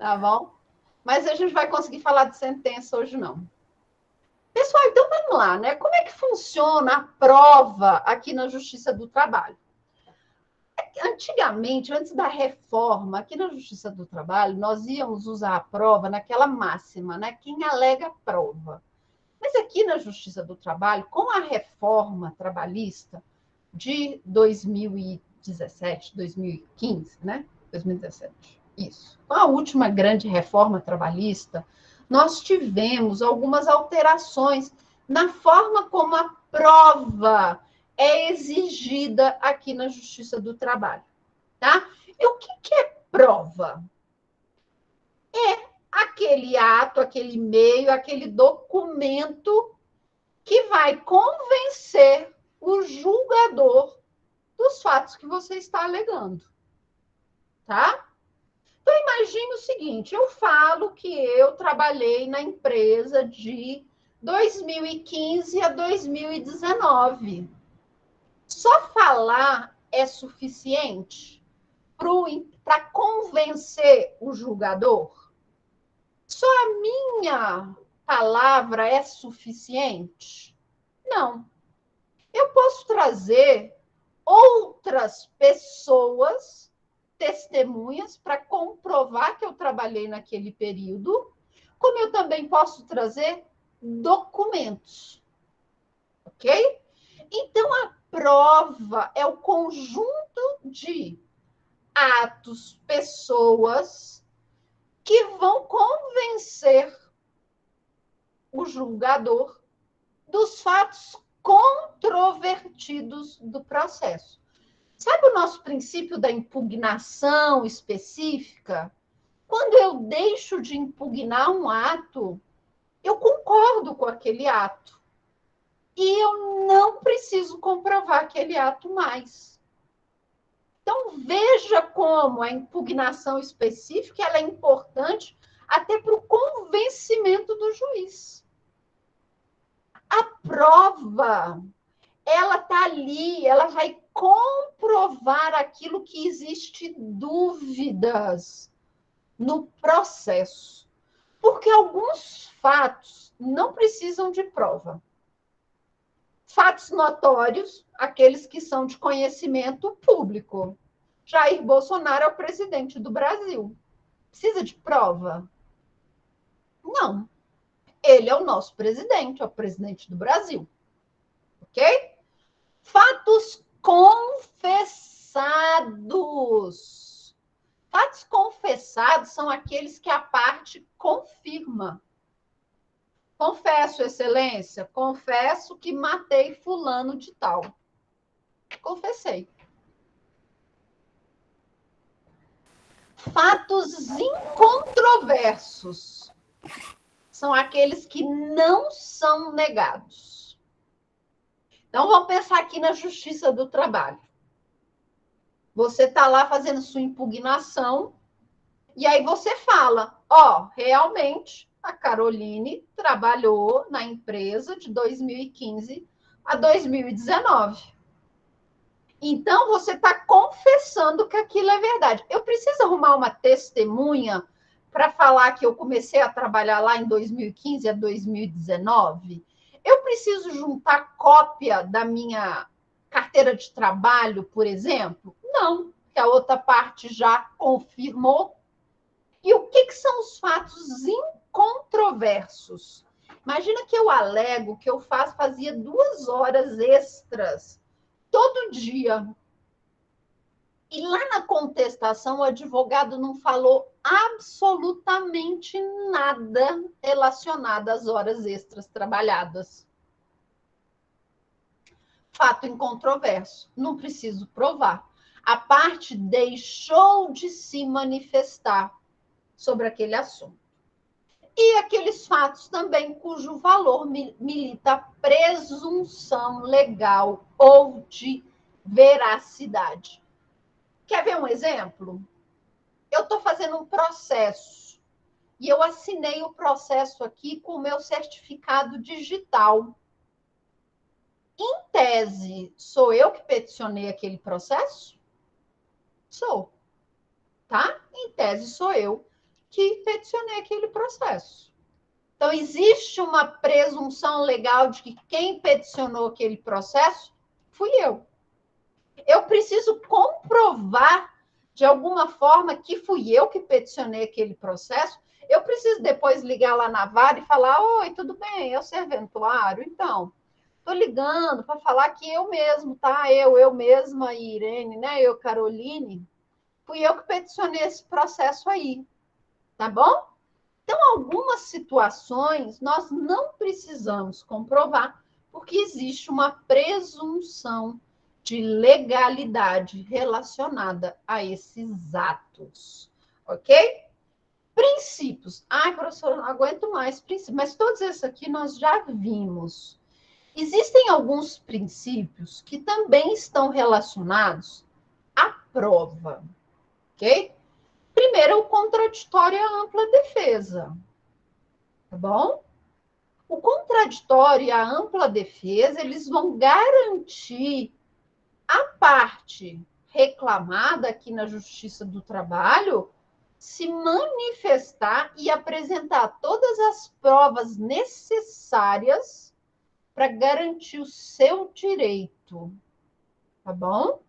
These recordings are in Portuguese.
Tá bom? Mas a gente vai conseguir falar de sentença hoje, não. Pessoal, então vamos lá, né? Como é que funciona a prova aqui na Justiça do Trabalho? Antigamente, antes da reforma, aqui na Justiça do Trabalho, nós íamos usar a prova naquela máxima, né? Quem alega prova. Mas aqui na Justiça do Trabalho, com a reforma trabalhista de 2017, 2015, né? 2017, isso. Com a última grande reforma trabalhista, nós tivemos algumas alterações na forma como a prova é exigida aqui na Justiça do Trabalho, tá? E o que é prova? Aquele ato, aquele meio, aquele documento que vai convencer o julgador dos fatos que você está alegando, tá? Então, imagine o seguinte, eu falo que eu trabalhei na empresa de 2015 a 2019. Só falar é suficiente para convencer o julgador? Só a minha palavra é suficiente? Não. Eu posso trazer outras pessoas, testemunhas, para comprovar que eu trabalhei naquele período, como eu também posso trazer documentos, ok? Então, a prova é o conjunto de atos, pessoas que vão convencer o julgador dos fatos controvertidos do processo. Sabe o nosso princípio da impugnação específica? Quando eu deixo de impugnar um ato, eu concordo com aquele ato. E eu não preciso comprovar aquele ato mais. Então, veja como a impugnação específica ela é importante até para o convencimento do juiz. A prova, ela está ali, ela vai comprovar aquilo que existe dúvidas no processo. Porque alguns fatos não precisam de prova. Fatos notórios, aqueles que são de conhecimento público. Jair Bolsonaro é o presidente do Brasil. Precisa de prova? Não. Ele é o nosso presidente, é o presidente do Brasil. Ok? Fatos confessados. Fatos confessados são aqueles que a parte confirma. Confesso, excelência, confesso que matei fulano de tal. Confessei. Fatos incontroversos são aqueles que não são negados. Então, vamos pensar aqui na Justiça do Trabalho. Você está lá fazendo sua impugnação e aí você fala, realmente a Caroline trabalhou na empresa de 2015 a 2019. Então, você está confessando que aquilo é verdade. Eu preciso arrumar uma testemunha para falar que eu comecei a trabalhar lá em 2015 a 2019? Eu preciso juntar cópia da minha carteira de trabalho, por exemplo? Não, porque a outra parte já confirmou. E o que são os fatos incontroversos? Imagina que eu alego que eu fazia 2 horas extras todo dia. E lá na contestação, o advogado não falou absolutamente nada relacionado às horas extras trabalhadas. Fato incontroverso, não preciso provar. A parte deixou de se manifestar sobre aquele assunto. E aqueles fatos também cujo valor milita presunção legal ou de veracidade. Quer ver um exemplo? Eu estou fazendo um processo e eu assinei o processo aqui com o meu certificado digital. Em tese, sou eu que peticionei aquele processo? Sou. Tá? Em tese, sou eu. que peticionei aquele processo. Então, existe uma presunção legal de que quem peticionou aquele processo fui eu. Eu preciso comprovar, de alguma forma, que fui eu que peticionei aquele processo. Eu preciso depois ligar lá na vara e falar: oi, tudo bem, eu serventuário? Então, estou ligando para falar que eu mesmo, tá? Eu mesma, Irene, né? Eu, Caroline, fui eu que peticionei esse processo aí, tá bom? Então, algumas situações nós não precisamos comprovar, porque existe uma presunção de legalidade relacionada a esses atos, ok? Princípios. Ai, professora, não aguento mais princípios, mas todos esses aqui nós já vimos. Existem alguns princípios que também estão relacionados à prova, ok? Primeiro, o contraditório e a ampla defesa, tá bom? O contraditório e a ampla defesa, eles vão garantir a parte reclamada aqui na Justiça do Trabalho se manifestar e apresentar todas as provas necessárias para garantir o seu direito, tá bom?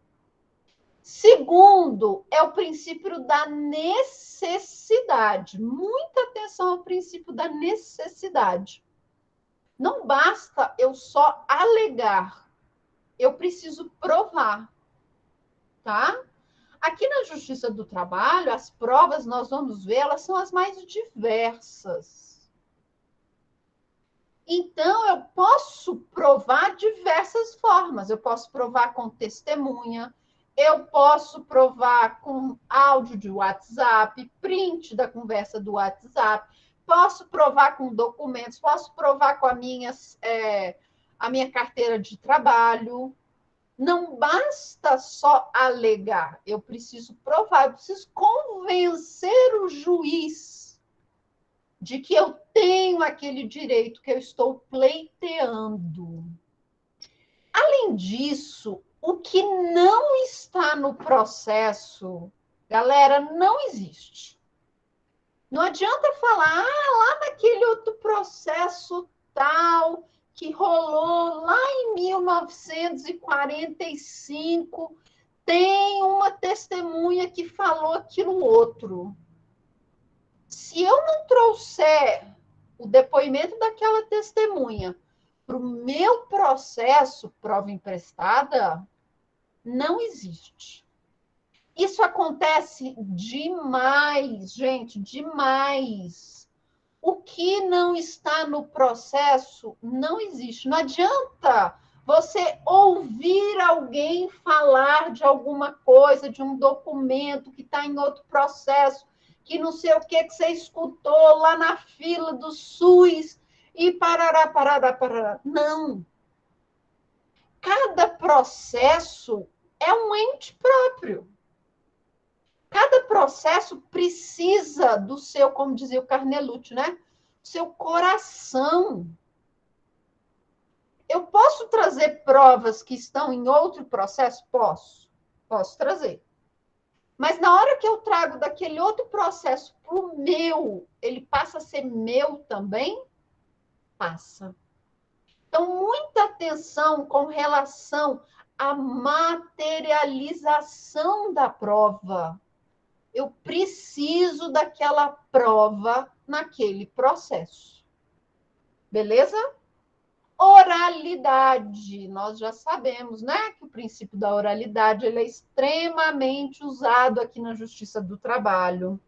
Segundo, é o princípio da necessidade. Muita atenção ao princípio da necessidade. Não basta eu só alegar, eu preciso provar, tá? Aqui na Justiça do Trabalho, as provas, nós vamos ver, elas são as mais diversas. Então, eu posso provar diversas formas. Eu posso provar com testemunha, eu posso provar com áudio de WhatsApp, print da conversa do WhatsApp, posso provar com documentos, posso provar com a minha carteira de trabalho. Não basta só alegar, eu preciso provar, eu preciso convencer o juiz de que eu tenho aquele direito que eu estou pleiteando. Além disso, o que não está no processo, galera, não existe. Não adianta falar, lá naquele outro processo tal, que rolou lá em 1945, tem uma testemunha que falou aquilo outro. Se eu não trouxer o depoimento daquela testemunha para o meu processo, prova emprestada, não existe. Isso acontece demais, gente, demais. O que não está no processo não existe. Não adianta você ouvir alguém falar de alguma coisa, de um documento que está em outro processo, que não sei o que você escutou lá na fila do SUS e parará, parará, parará. Não. Cada processo é um ente próprio. Cada processo precisa do seu, como dizia o Carnelucci, né? Seu coração. Eu posso trazer provas que estão em outro processo? Posso trazer. Mas na hora que eu trago daquele outro processo para o meu, ele passa a ser meu também? Passa. Então, muita atenção com relação à materialização da prova. Eu preciso daquela prova naquele processo. Beleza? Oralidade. Nós já sabemos, né, que o princípio da oralidade ele é extremamente usado aqui na Justiça do Trabalho.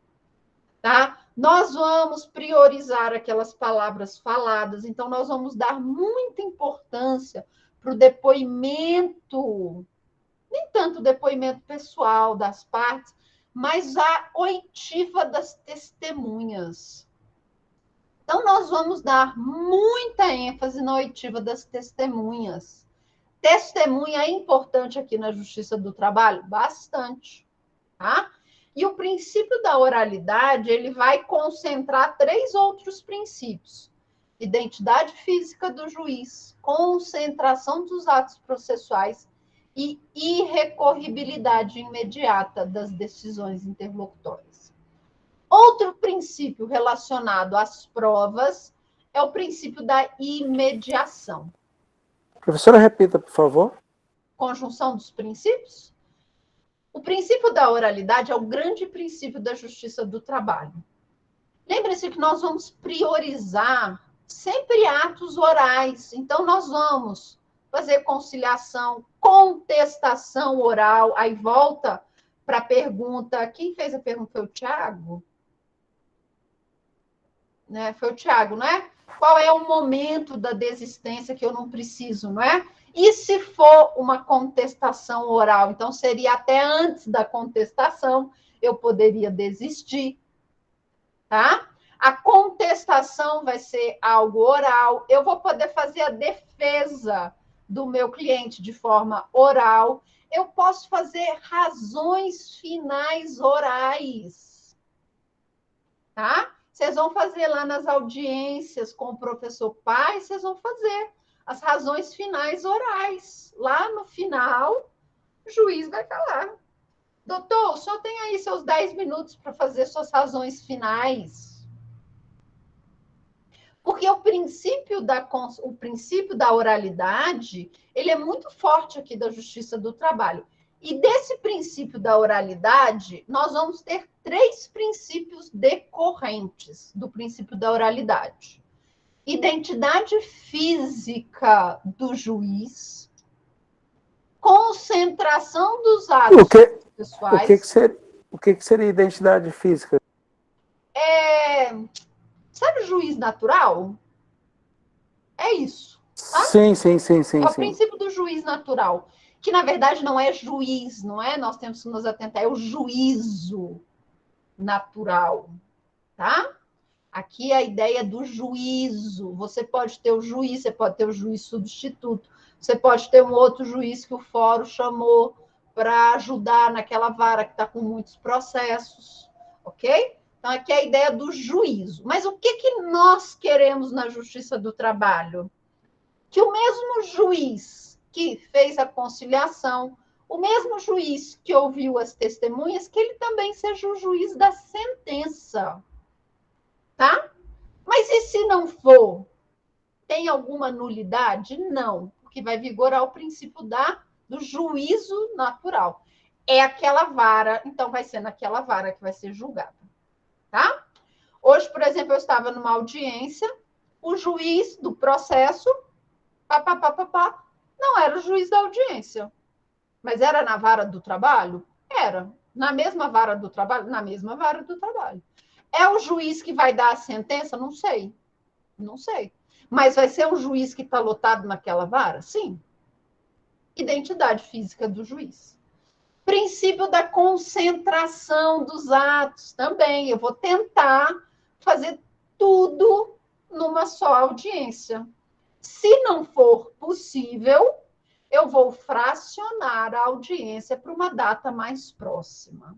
Tá? Nós vamos priorizar aquelas palavras faladas, então nós vamos dar muita importância para o depoimento, nem tanto o depoimento pessoal das partes, mas a oitiva das testemunhas. Então, nós vamos dar muita ênfase na oitiva das testemunhas. Testemunha é importante aqui na Justiça do Trabalho? Bastante. Tá? E o princípio da oralidade, ele vai concentrar 3 outros princípios. Identidade física do juiz, concentração dos atos processuais e irrecorribilidade imediata das decisões interlocutórias. Outro princípio relacionado às provas é o princípio da imediação. Professora, repita, por favor. Conjunção dos princípios. O princípio da oralidade é o grande princípio da justiça do trabalho. Lembre-se que nós vamos priorizar sempre atos orais. Então, nós vamos fazer conciliação, contestação oral. Aí volta para a pergunta. Quem fez a pergunta foi o Tiago? Né? Foi o Tiago, não é? Qual é o momento da desistência que eu não preciso, não é? E se for uma contestação oral? Então, seria até antes da contestação, eu poderia desistir, tá? A contestação vai ser algo oral. Eu vou poder fazer a defesa do meu cliente de forma oral. Eu posso fazer razões finais orais, tá? Vocês vão fazer lá nas audiências com o professor Pai, vocês vão fazer as razões finais orais. Lá no final, o juiz vai falar: doutor, o senhor tem aí seus 10 minutos para fazer suas razões finais. Porque o princípio da oralidade, ele é muito forte aqui da justiça do trabalho. E desse princípio da oralidade, nós vamos ter 3 princípios decorrentes do princípio da oralidade: identidade física do juiz, concentração dos atos pessoais. O que seria identidade física? Sabe o juiz natural? É isso. Tá? Sim. É o princípio do juiz natural, que na verdade não é juiz, não é? Nós temos que nos atentar, é o juízo natural, tá? Aqui é a ideia do juízo. Você pode ter o juiz, você pode ter o juiz substituto, você pode ter um outro juiz que o fórum chamou para ajudar naquela vara que está com muitos processos, ok? Então, aqui é a ideia do juízo. Mas o que nós queremos na justiça do trabalho? Que o mesmo juiz que fez a conciliação, o mesmo juiz que ouviu as testemunhas, que ele também seja o juiz da sentença, tá? Mas e se não for? Tem alguma nulidade? Não, porque vai vigorar o princípio do juízo natural. É aquela vara, então vai ser naquela vara que vai ser julgada, tá? Hoje, por exemplo, eu estava numa audiência, o juiz do processo, não era o juiz da audiência, mas era na vara do trabalho? Era. Na mesma vara do trabalho? Na mesma vara do trabalho. É o juiz que vai dar a sentença? Não sei. Não sei. Mas vai ser um juiz que está lotado naquela vara? Sim. Identidade física do juiz. Princípio da concentração dos atos também. Eu vou tentar fazer tudo numa só audiência. Se não for possível, eu vou fracionar a audiência para uma data mais próxima.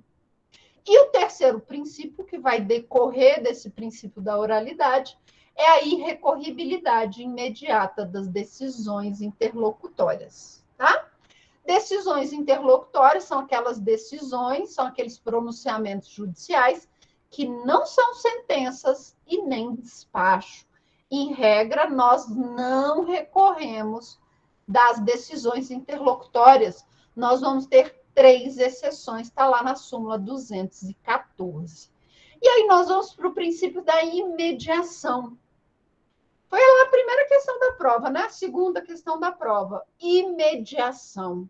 E o terceiro princípio, que vai decorrer desse princípio da oralidade, é a irrecorribilidade imediata das decisões interlocutórias, tá? Decisões interlocutórias são aquelas decisões, são aqueles pronunciamentos judiciais que não são sentenças e nem despacho. Em regra, nós não recorremos das decisões interlocutórias. Nós vamos ter 3 exceções, está lá na súmula 214. E aí nós vamos para o princípio da imediação. Foi lá a primeira questão da prova, né? A segunda questão da prova. Imediação.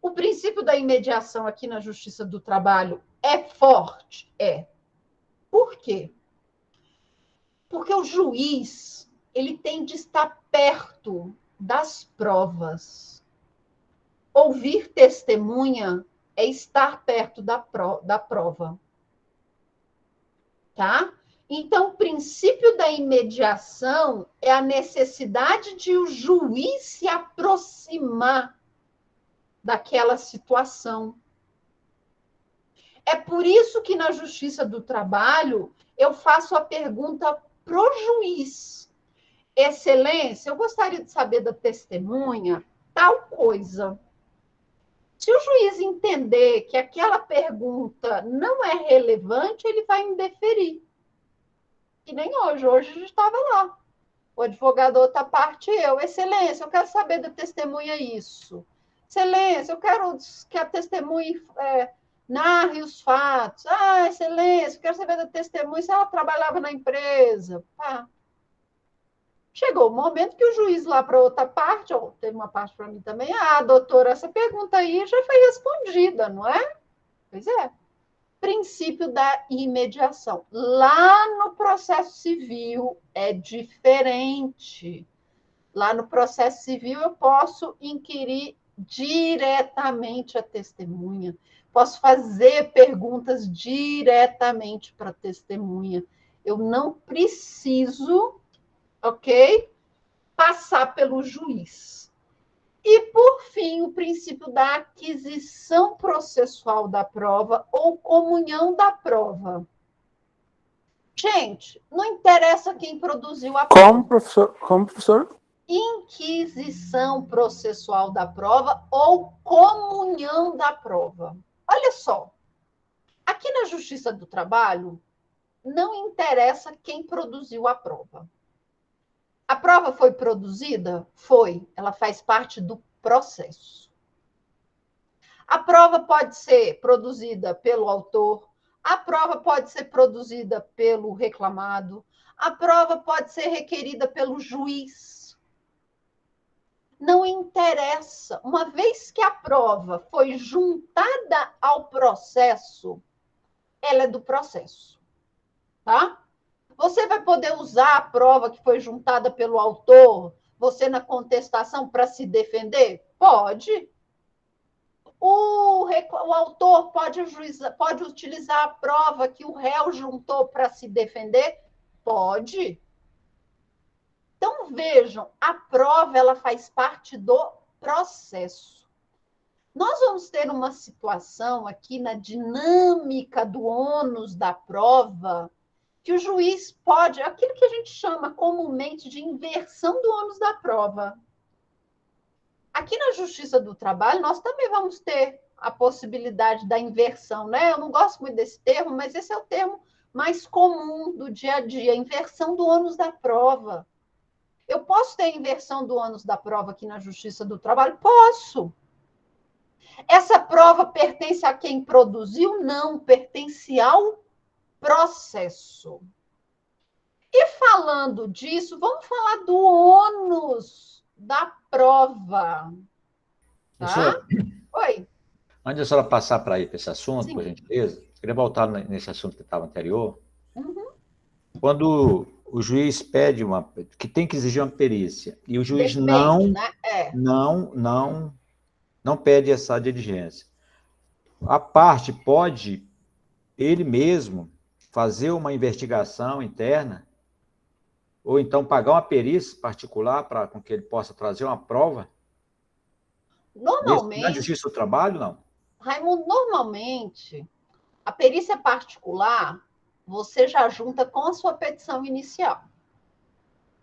O princípio da imediação aqui na Justiça do Trabalho é forte? É. Por quê? Porque o juiz, ele tem de estar perto das provas. Ouvir testemunha é estar perto da prova. Tá? Então, o princípio da imediação é a necessidade de o juiz se aproximar daquela situação. É por isso que na Justiça do Trabalho eu faço a pergunta para o juiz: Excelência, eu gostaria de saber da testemunha tal coisa. Se o juiz entender que aquela pergunta não é relevante, ele vai indeferir. E nem hoje. Hoje a gente estava lá. O advogado outra parte, eu. Excelência, eu quero saber da testemunha isso. Excelência, eu quero que a testemunha narre os fatos. Ah, excelência, eu quero saber da testemunha se ela trabalhava na empresa. Tá. Chegou o momento que o juiz lá para outra parte, ou teve uma parte para mim também, doutora, essa pergunta aí já foi respondida, não é? Pois é. Princípio da imediação. Lá no processo civil é diferente. Lá no processo civil eu posso inquirir diretamente a testemunha, posso fazer perguntas diretamente para a testemunha. Eu não preciso, ok, passar pelo juiz. E, por fim, o princípio da aquisição processual da prova ou comunhão da prova. Gente, não interessa quem produziu a prova. Como, professor? Inquisição processual da prova ou comunhão da prova. Olha só, aqui na Justiça do Trabalho, não interessa quem produziu a prova. A prova foi produzida? Foi. Ela faz parte do processo. A prova pode ser produzida pelo autor, a prova pode ser produzida pelo reclamado, a prova pode ser requerida pelo juiz. Não interessa. Uma vez que a prova foi juntada ao processo, ela é do processo. Tá? Você vai poder usar a prova que foi juntada pelo autor, você na contestação, para se defender? Pode. O autor pode utilizar a prova que o réu juntou para se defender? Pode. Então, vejam, a prova ela faz parte do processo. Nós vamos ter uma situação aqui na dinâmica do ônus da prova, que o juiz pode, aquilo que a gente chama comumente de inversão do ônus da prova. Aqui na Justiça do Trabalho, nós também vamos ter a possibilidade da inversão, né? Eu não gosto muito desse termo, mas esse é o termo mais comum do dia a dia, inversão do ônus da prova. Eu posso ter inversão do ônus da prova aqui na Justiça do Trabalho? Posso. Essa prova pertence a quem produziu? Não, pertence ao processo. E falando disso, vamos falar do ônus da prova. Tá? Oi. Antes da senhora passar para esse assunto, Sim. por gentileza, queria voltar nesse assunto que estava anterior. Uhum. Quando o juiz pede que tem que exigir uma perícia, e o juiz Depende, né? não pede essa diligência. A parte pode, ele mesmo, fazer uma investigação interna, ou então pagar uma perícia particular para com que ele possa trazer uma prova? Normalmente, na Justiça do Trabalho, não? Raimundo, normalmente, a perícia particular, você já junta com a sua petição inicial.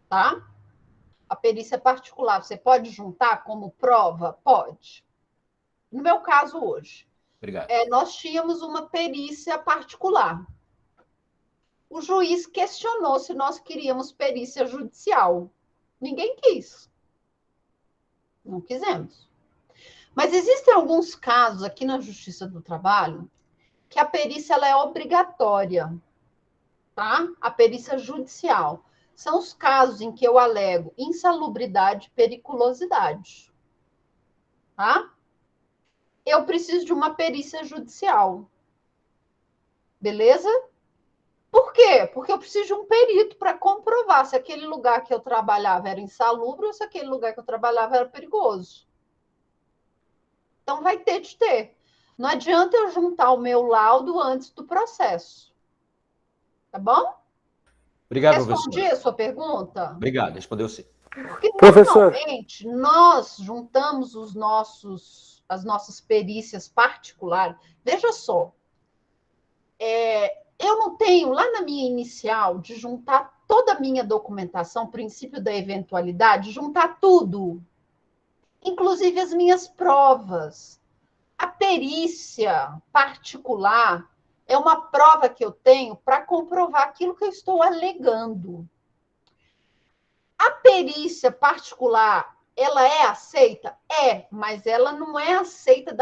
Tá? A perícia particular, você pode juntar como prova? Pode. No meu caso, hoje, Obrigado. Nós tínhamos uma perícia particular. O juiz questionou se nós queríamos perícia judicial. Ninguém quis. Não quisemos. Mas existem alguns casos aqui na Justiça do Trabalho que a perícia ela é obrigatória, tá? A perícia judicial. São os casos em que eu alego insalubridade e periculosidade, tá? Eu preciso de uma perícia judicial. Beleza? Por quê? Porque eu preciso de um perito para comprovar se aquele lugar que eu trabalhava era insalubre ou se aquele lugar que eu trabalhava era perigoso. Então, vai ter de ter. Não adianta eu juntar o meu laudo antes do processo. Tá bom? Obrigado, Respondi professor. a sua pergunta? Obrigado, respondeu sim. Porque, Professor, normalmente, nós juntamos as nossas perícias particulares. Veja só, eu não tenho, lá na minha inicial, de juntar toda a minha documentação, princípio da eventualidade, juntar tudo, inclusive as minhas provas. A perícia particular é uma prova que eu tenho para comprovar aquilo que eu estou alegando. A perícia particular, ela é aceita? É, mas ela não é aceita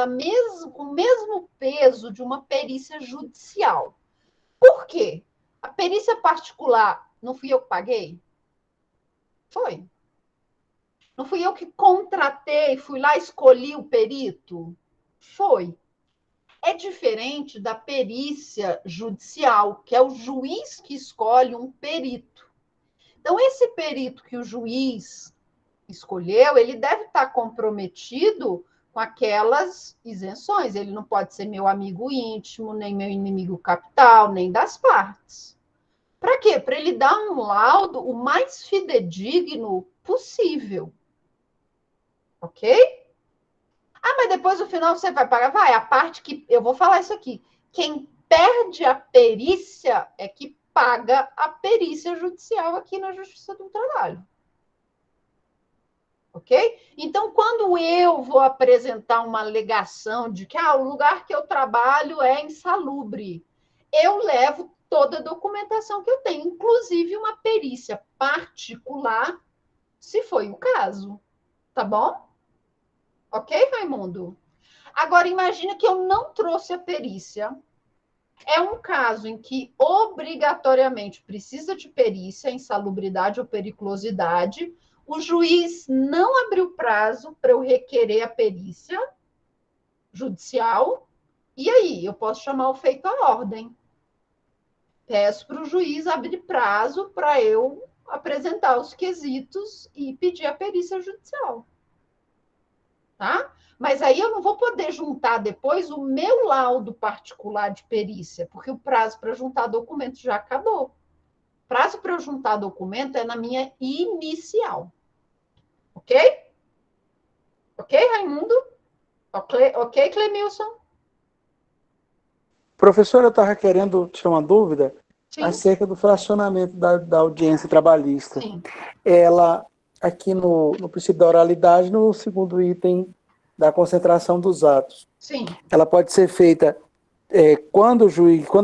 com o mesmo peso de uma perícia judicial. Por quê? A perícia particular, não fui eu que paguei? Foi. Não fui eu que contratei, fui lá e escolhi o perito? Foi. É diferente da perícia judicial, que é o juiz que escolhe um perito. Então, esse perito que o juiz escolheu, ele deve estar comprometido com aquelas isenções. Ele não pode ser meu amigo íntimo, nem meu inimigo capital, nem das partes. Para quê? Para ele dar um laudo o mais fidedigno possível. Ok? Ah, mas depois no final você vai pagar? Vai, a parte que... Eu vou falar isso aqui. Quem perde a perícia é que paga a perícia judicial aqui na Justiça do Trabalho. Ok? Então, quando eu vou apresentar uma alegação de que o lugar que eu trabalho é insalubre, eu levo toda a documentação que eu tenho, inclusive uma perícia particular, se foi o caso. Tá bom? Ok, Raimundo? Agora, imagina que eu não trouxe a perícia. É um caso em que obrigatoriamente precisa de perícia, insalubridade ou periculosidade. O juiz não abriu prazo para eu requerer a perícia judicial. E aí, eu posso chamar o feito à ordem. Peço para o juiz abrir prazo para eu apresentar os quesitos e pedir a perícia judicial. Tá? Mas aí eu não vou poder juntar depois o meu laudo particular de perícia, porque o prazo para juntar documento já acabou. O prazo para eu juntar documento é na minha inicial. Ok? Ok, Raimundo? Ok, Clemilson? Professor, eu estava querendo tirar uma dúvida Sim. acerca do fracionamento da audiência trabalhista. Sim. Ela, aqui no princípio da oralidade, no segundo item da concentração dos atos, Sim. ela pode ser feita quando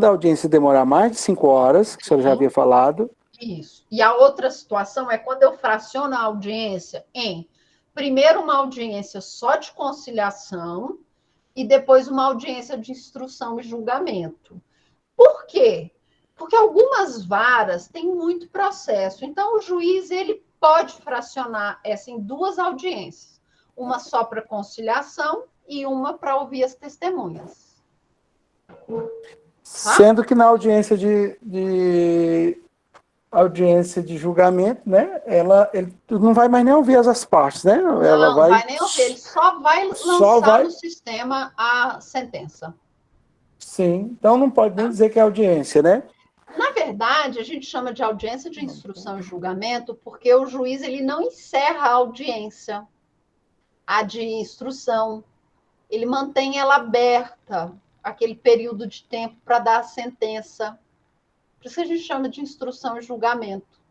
a audiência demorar mais de 5 horas, que o senhor já havia falado. Isso. E a outra situação é quando eu fraciono a audiência em, primeiro, uma audiência só de conciliação e depois uma audiência de instrução e julgamento. Por quê? Porque algumas varas têm muito processo. Então, o juiz ele pode fracionar essa em duas audiências. Uma só para conciliação e uma para ouvir as testemunhas. Sendo que na audiência audiência de julgamento, né? Ele não vai mais nem ouvir as partes, né? Ela Não vai nem ouvir, ele só vai lançar no sistema a sentença. Sim, então não pode nem dizer que é audiência, né? Na verdade, a gente chama de audiência de instrução e julgamento porque o juiz ele não encerra a audiência, a de instrução. Ele mantém ela aberta, aquele período de tempo para dar a sentença. Por isso que a gente chama de instrução e julgamento.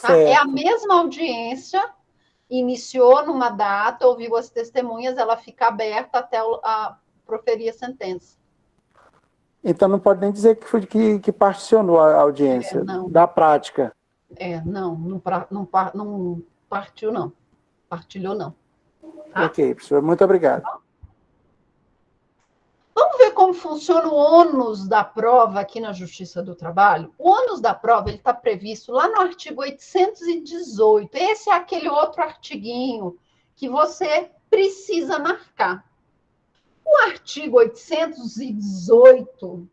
Tá? É a mesma audiência, iniciou numa data, ouviu as testemunhas, ela fica aberta até a proferir a sentença. Então não pode nem dizer que foi que particionou a audiência da prática. Não partiu, não. Partilhou, não. Tá? Ok, professor, muito obrigado. Vamos ver como funciona o ônus da prova aqui na Justiça do Trabalho? O ônus da prova está previsto lá no artigo 818. Esse é aquele outro artiguinho que você precisa marcar. O artigo 818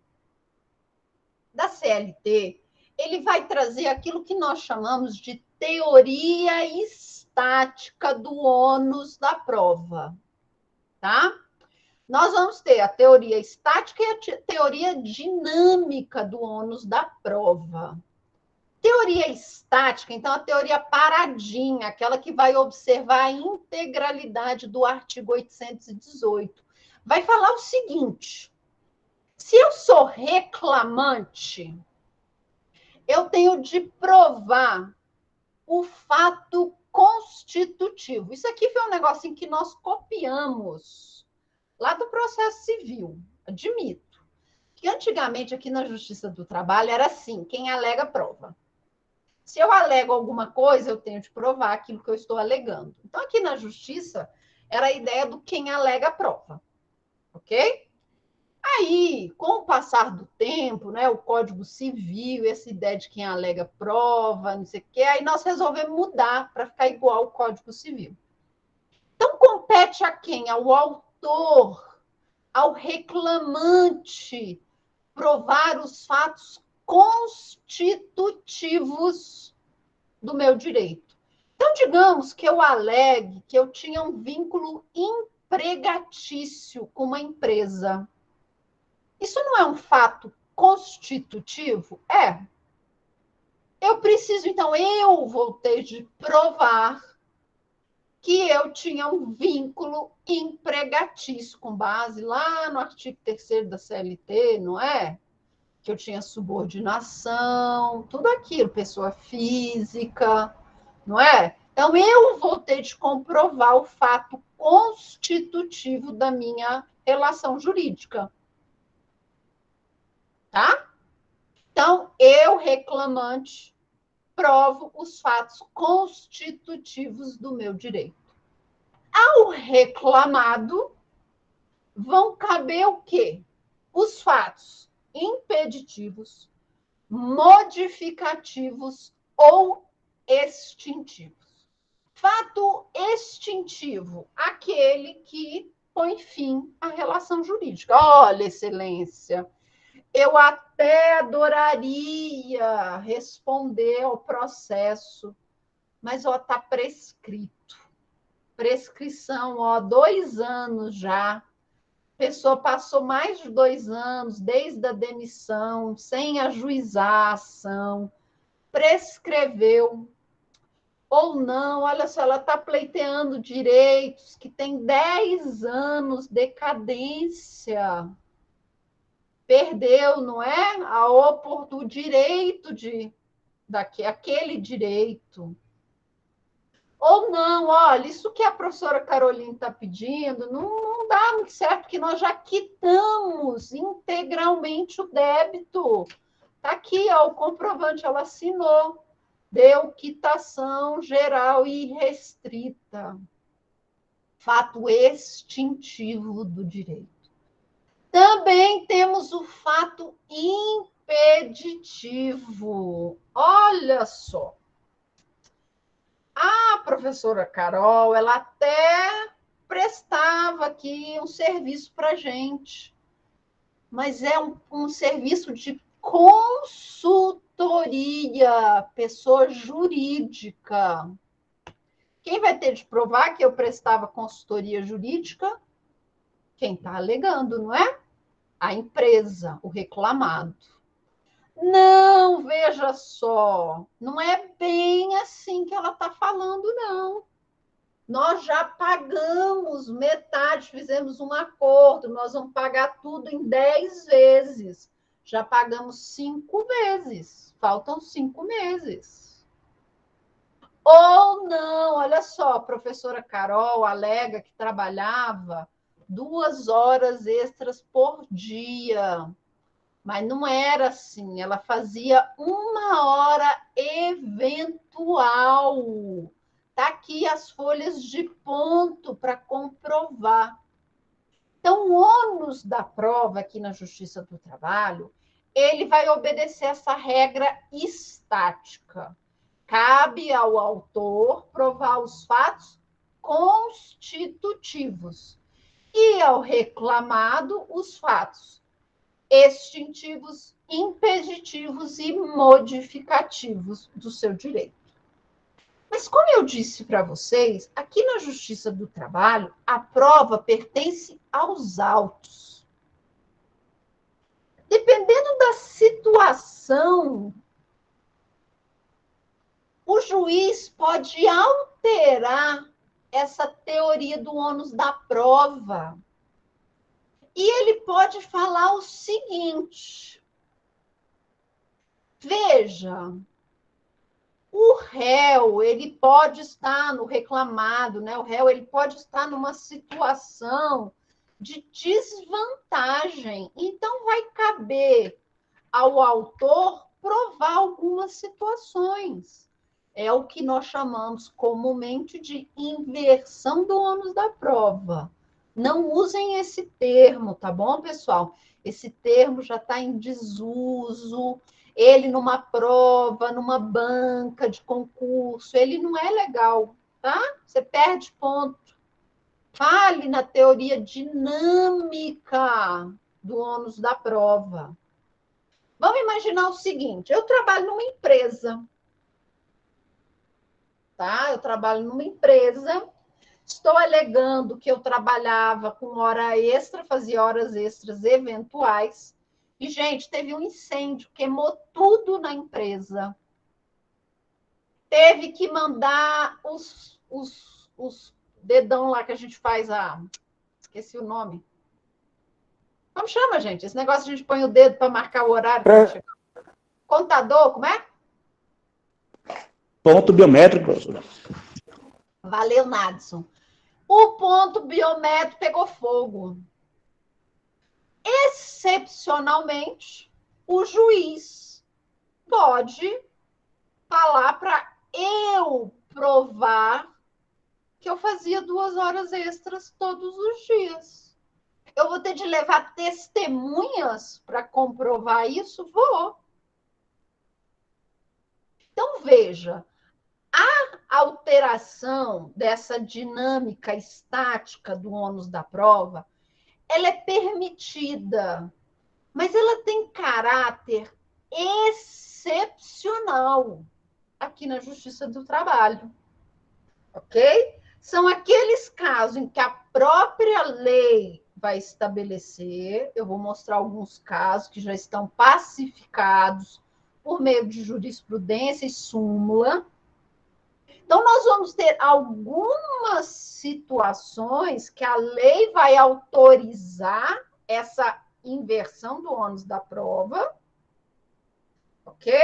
da CLT, ele vai trazer aquilo que nós chamamos de teoria estática do ônus da prova, tá? Nós vamos ter a teoria estática e a teoria dinâmica do ônus da prova. Teoria estática, então, a teoria paradinha, aquela que vai observar a integralidade do artigo 818. Vai falar o seguinte: se eu sou reclamante, eu tenho de provar o fato constitutivo. Isso aqui foi um negocinho que nós copiamos lá do processo civil, admito, que antigamente aqui na Justiça do Trabalho era assim, quem alega prova. Se eu alego alguma coisa, eu tenho de provar aquilo que eu estou alegando. Então, aqui na Justiça, era a ideia do quem alega prova, ok? Aí, com o passar do tempo, né, o Código Civil, essa ideia de quem alega prova, não sei o quê, aí nós resolvemos mudar para ficar igual ao Código Civil. Então, compete a quem? Ao autor, ao reclamante, provar os fatos constitutivos do meu direito. Então, digamos que eu alegue que eu tinha um vínculo empregatício com uma empresa. Isso não é um fato constitutivo? É. Eu preciso, então, eu vou ter de provar que eu tinha um vínculo empregatício, com base lá no artigo 3º da CLT, não é? Que eu tinha subordinação, tudo aquilo, pessoa física, não é? Então, eu vou ter de comprovar o fato constitutivo da minha relação jurídica. Tá? Então, eu, reclamante, provo os fatos constitutivos do meu direito. Ao reclamado, vão caber o quê? Os fatos impeditivos, modificativos ou extintivos. Fato extintivo, aquele que põe fim à relação jurídica. Olha, excelência, eu até adoraria responder ao processo, mas está prescrito. Prescrição, 2 anos já. A pessoa passou mais de 2 anos, desde a demissão, sem ajuizar a ação, prescreveu. Ou não, olha só, ela está pleiteando direitos que tem 10 anos de decadência. Perdeu, não é? O direito aquele direito. Ou não, olha, isso que a professora Carolina está pedindo não dá muito certo, porque nós já quitamos integralmente o débito. Está aqui, ó, o comprovante, ela assinou. Deu quitação geral e restrita. Fato extintivo do direito. Também temos o fato impeditivo. Olha só. A professora Carol, ela até prestava aqui um serviço para a gente, mas é um serviço de consultoria, pessoa jurídica. Quem vai ter de provar que eu prestava consultoria jurídica? Quem está alegando, não é? A empresa, o reclamado. Não, veja só, não é bem assim que ela está falando, não. Nós já pagamos metade, fizemos um acordo, nós vamos pagar tudo em 10 vezes. Já pagamos 5 vezes, faltam 5 meses. Ou não, olha só, a professora Carol alega que trabalhava 2 horas extras por dia. Mas não era assim, ela fazia 1 hora eventual. Está aqui as folhas de ponto para comprovar. Então, o ônus da prova aqui na Justiça do Trabalho, ele vai obedecer essa regra estática. Cabe ao autor provar os fatos constitutivos e ao reclamado os fatos extintivos, impeditivos e modificativos do seu direito. Mas, como eu disse para vocês, aqui na Justiça do Trabalho, a prova pertence aos autos. Dependendo da situação, o juiz pode alterar essa teoria do ônus da prova. E ele pode falar o seguinte: veja, o réu, ele pode estar no reclamado, né? O réu, ele pode estar numa situação de desvantagem. Então, vai caber ao autor provar algumas situações. É o que nós chamamos comumente de inversão do ônus da prova. Não usem esse termo, tá bom, pessoal? Esse termo já está em desuso. Ele numa prova, numa banca de concurso, ele não é legal, tá? Você perde ponto. Fale na teoria dinâmica do ônus da prova. Vamos imaginar o seguinte: eu trabalho numa empresa, tá? Eu trabalho numa empresa, estou alegando que eu trabalhava com hora extra, fazia horas extras eventuais, e, gente, teve um incêndio, queimou tudo na empresa. Teve que mandar os dedão lá que a gente faz esqueci o nome. Como chama, gente? Esse negócio a gente põe o dedo para marcar o horário. Contador, como é? Ponto biométrico, professor. Valeu, Nadson. O ponto biométrico pegou fogo. Excepcionalmente, o juiz pode falar para eu provar que eu fazia 2 horas extras todos os dias. Eu vou ter de levar testemunhas para comprovar isso? Vou. Então, veja, a alteração dessa dinâmica estática do ônus da prova, ela é permitida, mas ela tem caráter excepcional aqui na Justiça do Trabalho, ok? São aqueles casos em que a própria lei vai estabelecer, eu vou mostrar alguns casos que já estão pacificados por meio de jurisprudência e súmula. Então, nós vamos ter algumas situações que a lei vai autorizar essa inversão do ônus da prova, ok?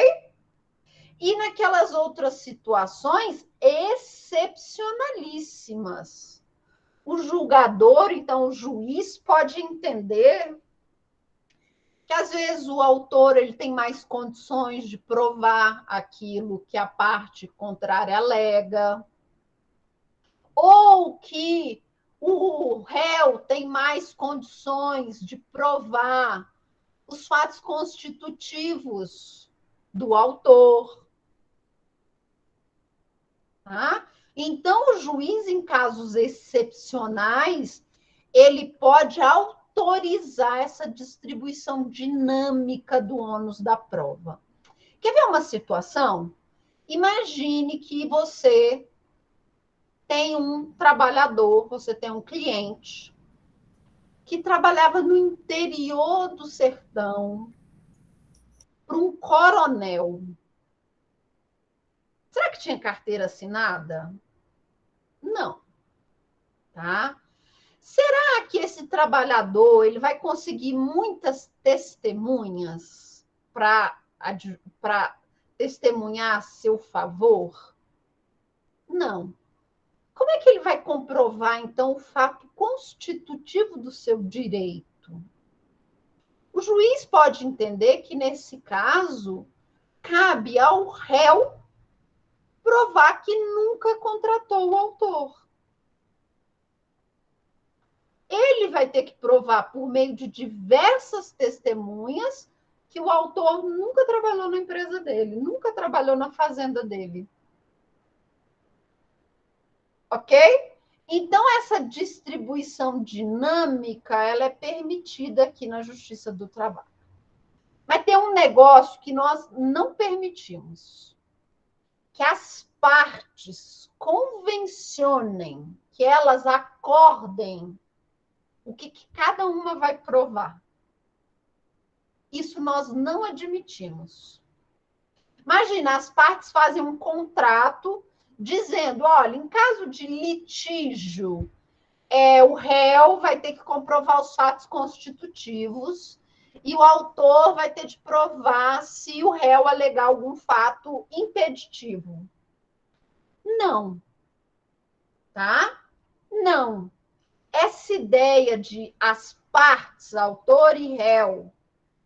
E naquelas outras situações excepcionalíssimas. O julgador, então, o juiz pode entender que, às vezes, o autor ele tem mais condições de provar aquilo que a parte contrária alega, ou que o réu tem mais condições de provar os fatos constitutivos do autor. Tá? Então, o juiz, em casos excepcionais, ele pode autorizar essa distribuição dinâmica do ônus da prova. Quer ver uma situação? Imagine que você tem um trabalhador, você tem um cliente que trabalhava no interior do sertão para um coronel. Será que tinha carteira assinada? Não. Tá? Será que esse trabalhador ele vai conseguir muitas testemunhas para testemunhar a seu favor? Não. Como é que ele vai comprovar, então, o fato constitutivo do seu direito? O juiz pode entender que, nesse caso, cabe ao réu provar que nunca contratou o autor. Ele vai ter que provar, por meio de diversas testemunhas, que o autor nunca trabalhou na empresa dele, nunca trabalhou na fazenda dele. Ok? Então, essa distribuição dinâmica, ela é permitida aqui na Justiça do Trabalho. Mas tem um negócio que nós não permitimos, que as partes convencionem, que elas acordem o que cada uma vai provar. Isso nós não admitimos. Imagina, as partes fazem um contrato dizendo, olha, em caso de litígio, o réu vai ter que comprovar os fatos constitutivos e o autor vai ter de provar se o réu alegar algum fato impeditivo. Não. Tá? Não. essa ideia de as partes, autor e réu,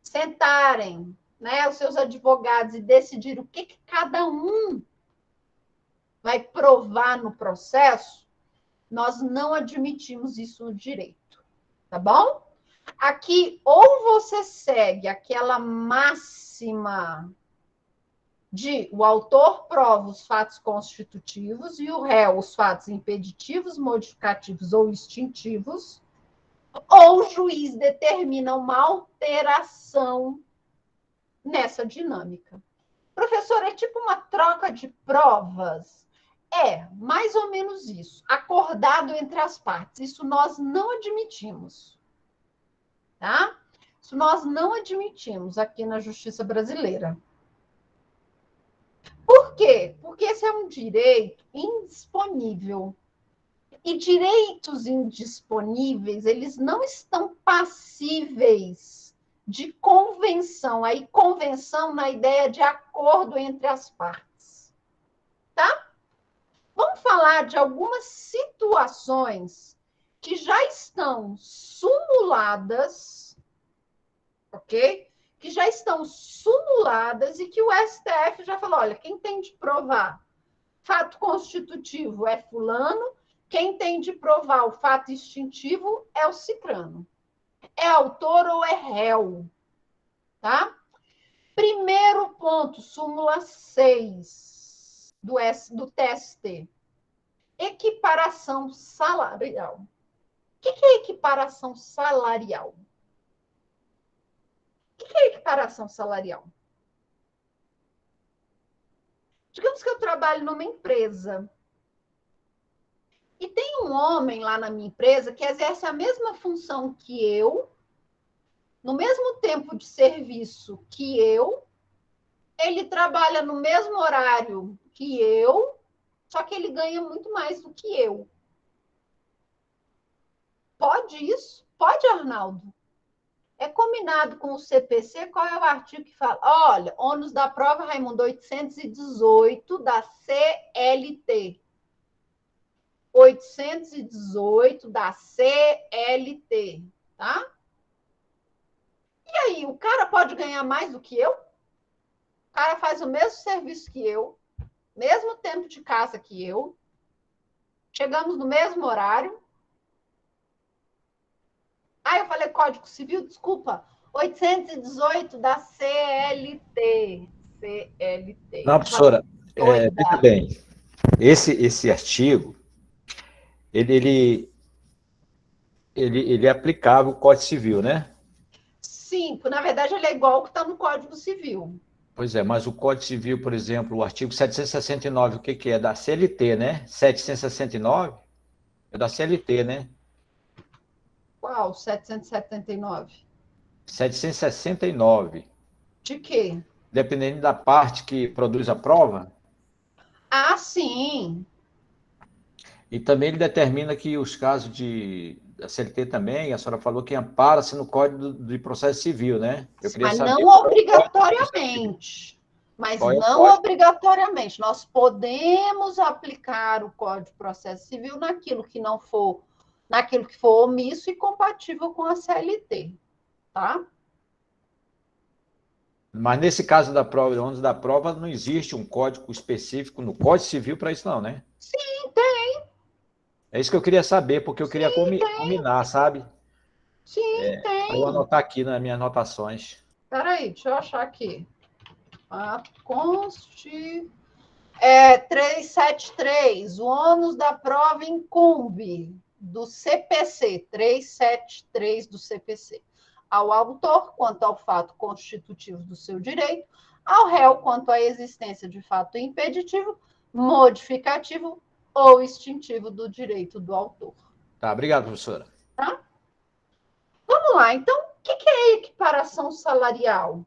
sentarem, né, os seus advogados e decidir o que cada um vai provar no processo, nós não admitimos isso no direito, tá bom? Aqui, ou você segue aquela máxima de o autor prova os fatos constitutivos e o réu os fatos impeditivos, modificativos ou extintivos, ou o juiz determina uma alteração nessa dinâmica. Professor, é tipo uma troca de provas? É, mais ou menos isso, acordado entre as partes. Isso nós não admitimos, tá? Isso nós não admitimos aqui na justiça brasileira. Por quê? Porque esse é um direito indisponível. E direitos indisponíveis, eles não estão passíveis de convenção. Aí, convenção na ideia de acordo entre as partes. Tá? Vamos falar de algumas situações que já estão simuladas, ok? Que já estão simuladas e que o STF já falou, olha, quem tem de provar fato constitutivo é fulano, quem tem de provar o fato extintivo é o cicrano. É autor ou é réu, tá? Primeiro ponto, súmula 6 do TST. Equiparação salarial. O que é equiparação salarial? O que é equiparação salarial? Digamos que eu trabalho numa empresa e tem um homem lá na minha empresa que exerce a mesma função que eu, no mesmo tempo de serviço que eu, ele trabalha no mesmo horário que eu, só que ele ganha muito mais do que eu. Pode isso? Pode, Arnaldo? É combinado com o CPC, qual é o artigo que fala? Olha, ônus da prova, Raimundo, 818 da CLT. 818 da CLT, tá? E aí, o cara pode ganhar mais do que eu? O cara faz o mesmo serviço que eu, mesmo tempo de casa que eu, chegamos no mesmo horário. Ah, eu falei Código Civil, desculpa. 818 da CLT. CLT. Não, professora, veja Doida. bem, esse artigo, ele, ele é aplicável ao Código Civil, né? Sim, na verdade ele é igual ao que está no Código Civil. Pois é, mas o Código Civil, por exemplo, o artigo 769, o que que é? Da CLT, né? 769 é da CLT, né? Qual? 779. 769. De quê? Dependendo da parte que produz a prova, Ah, sim. e também ele determina que os casos da CLT também, a senhora falou que ampara-se no Código de Processo Civil, né? Eu queria Mas saber não qual é o Código de Processo Civil. obrigatoriamente. Mas Qual é o não Código? obrigatoriamente. Nós podemos aplicar o Código de Processo Civil naquilo que não for, naquilo que for omisso e compatível com a CLT, tá? Mas nesse caso da prova, ônus da prova, não existe um código específico no Código Civil para isso, não, né? Sim, tem. É isso que eu queria saber, porque eu queria Sim, tem. combinar, sabe? Sim, Para eu tem. anotar aqui nas minhas anotações. Peraí, deixa eu achar aqui. A Constituição 373, o ônus da prova incumbe do CPC, 373 do CPC, ao autor quanto ao fato constitutivo do seu direito, ao réu quanto à existência de fato impeditivo, modificativo ou extintivo do direito do autor. Tá, obrigado, professora. Tá? Vamos lá, então, o que é equiparação salarial?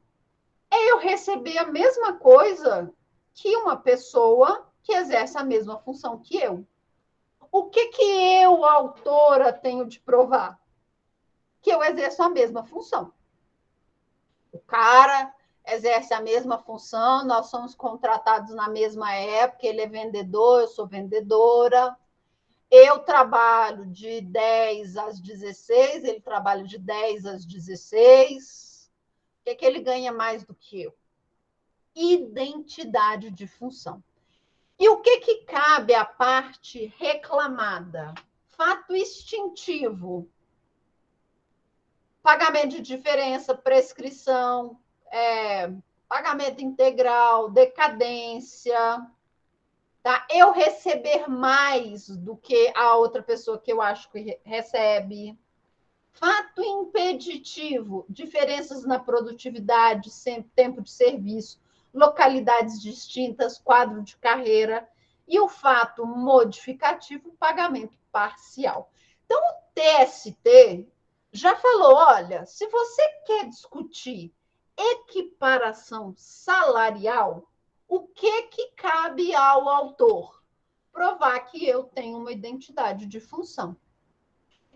É eu receber a mesma coisa que uma pessoa que exerce a mesma função que eu. O que eu, autora, tenho de provar? Que eu exerço a mesma função. O cara exerce a mesma função, nós somos contratados na mesma época, ele é vendedor, eu sou vendedora. Eu trabalho de 10 às 16, ele trabalha de 10 às 16. O que é que ele ganha mais do que eu? Identidade de função. E o que que cabe à parte reclamada? Fato extintivo. Pagamento de diferença, prescrição, pagamento integral, decadência, tá? Eu receber mais do que a outra pessoa que eu acho que recebe. Fato impeditivo, diferenças na produtividade, tempo de serviço, localidades distintas, quadro de carreira. E o fato modificativo, pagamento parcial. Então, o TST já falou, olha, se você quer discutir equiparação salarial, o que cabe ao autor? Provar que eu tenho uma identidade de função.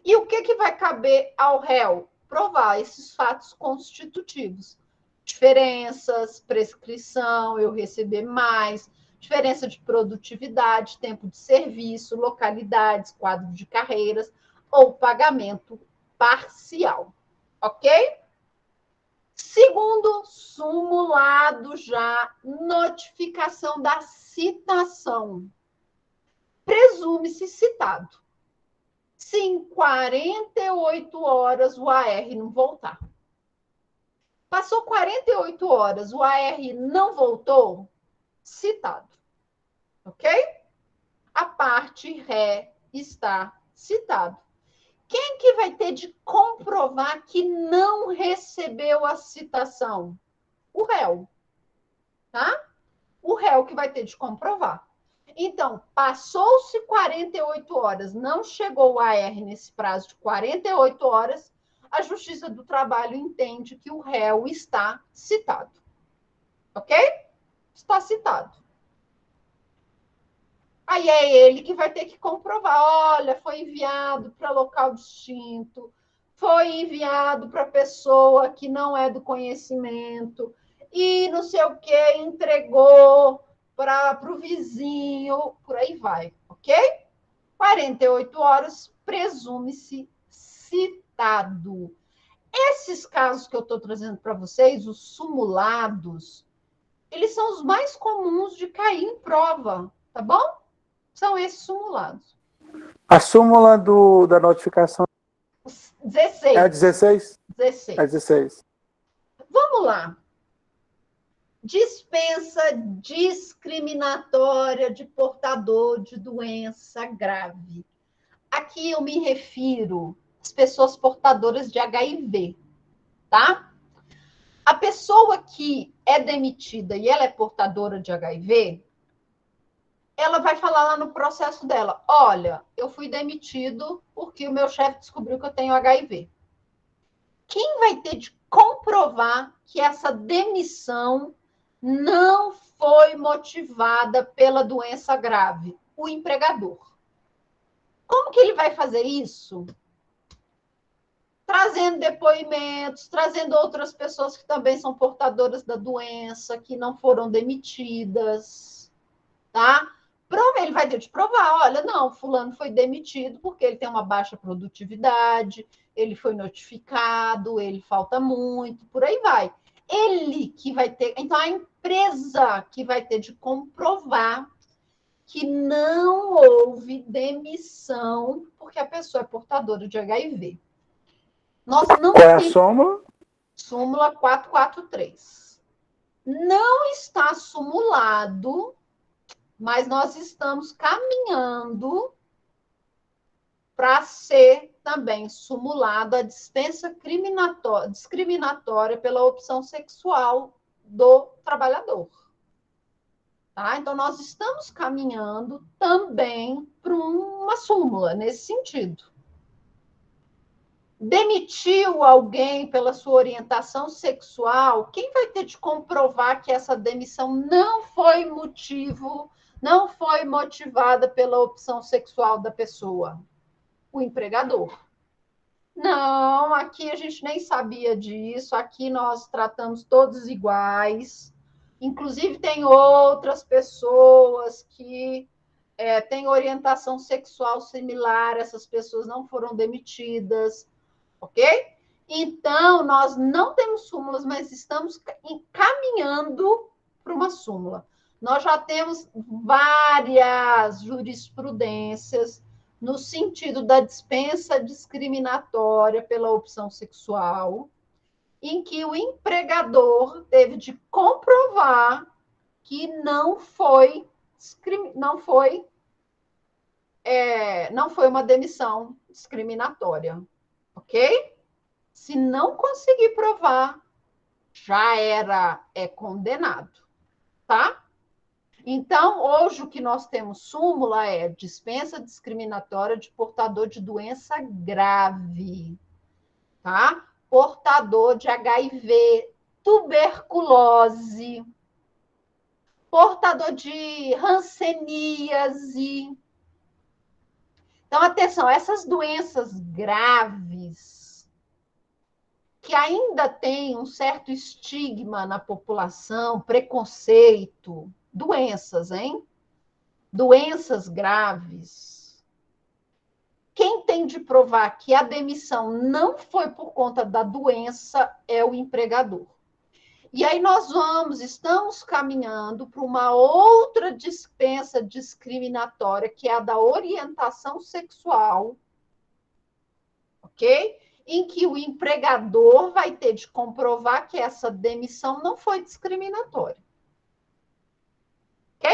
E o que vai caber ao réu? Provar esses fatos constitutivos. Diferenças, prescrição, eu receber mais, diferença de produtividade, tempo de serviço, localidades, quadro de carreiras ou pagamento parcial. Ok? Segundo simulado já, notificação da citação. Presume-se citado. Se em 48 horas o AR não voltar. Passou 48 horas, o AR não voltou, citado. Ok? A parte ré está citado. Quem que vai ter de comprovar que não recebeu a citação? O réu. Tá? O réu que vai ter de comprovar. Então, passou-se 48 horas, não chegou o AR nesse prazo de 48 horas, a Justiça do Trabalho entende que o réu está citado. Ok? Está citado. Aí é ele que vai ter que comprovar, olha, foi enviado para local distinto, foi enviado para pessoa que não é do conhecimento, e não sei o que, entregou para o vizinho, por aí vai, ok? 48 horas, presume-se citado. Esses casos que eu estou trazendo para vocês, os simulados, eles são os mais comuns de cair em prova, tá bom? São esses simulados. A súmula da notificação 16. é a 16? 16. É 16. Vamos lá. Dispensa discriminatória de portador de doença grave. Aqui eu me refiro às pessoas portadoras de HIV, tá? A pessoa que é demitida e ela é portadora de HIV, ela vai falar lá no processo dela, olha, eu fui demitido porque o meu chefe descobriu que eu tenho HIV. Quem vai ter de comprovar que essa demissão não foi motivada pela doença grave? O empregador. Como que ele vai fazer isso? Trazendo depoimentos, trazendo outras pessoas que também são portadoras da doença, que não foram demitidas, tá? Ele vai ter de provar, olha, não, fulano foi demitido porque ele tem uma baixa produtividade, ele foi notificado, ele falta muito, por aí vai. Ele que vai ter, então a empresa que vai ter de comprovar que não houve demissão porque a pessoa é portadora de HIV. Nós não Qual é a súmula? Súmula 443. Não está sumulado, mas nós estamos caminhando para ser também sumulado a dispensa discriminatória pela opção sexual do trabalhador. Tá? Então, nós estamos caminhando também para uma súmula nesse sentido. Demitiu alguém pela sua orientação sexual, quem vai ter de comprovar que essa demissão não foi não foi motivada pela opção sexual da pessoa? O empregador. Não, aqui a gente nem sabia disso, aqui nós tratamos todos iguais. Inclusive, tem outras pessoas que têm orientação sexual similar, essas pessoas não foram demitidas, ok? Então, nós não temos súmulas, mas estamos encaminhando para uma súmula. Nós já temos várias jurisprudências no sentido da dispensa discriminatória pela opção sexual, em que o empregador teve de comprovar que não foi uma demissão discriminatória, ok? Se não conseguir provar, já é condenado, tá? Então, hoje o que nós temos súmula é dispensa discriminatória de portador de doença grave, tá? Portador de HIV, tuberculose, portador de hanseníase. Então, atenção, essas doenças graves, que ainda têm um certo estigma na população, preconceito, doenças, hein? Doenças graves. Quem tem de provar que a demissão não foi por conta da doença é o empregador. E aí nós estamos caminhando para uma outra dispensa discriminatória, que é a da orientação sexual, ok? Em que o empregador vai ter de comprovar que essa demissão não foi discriminatória. Ok?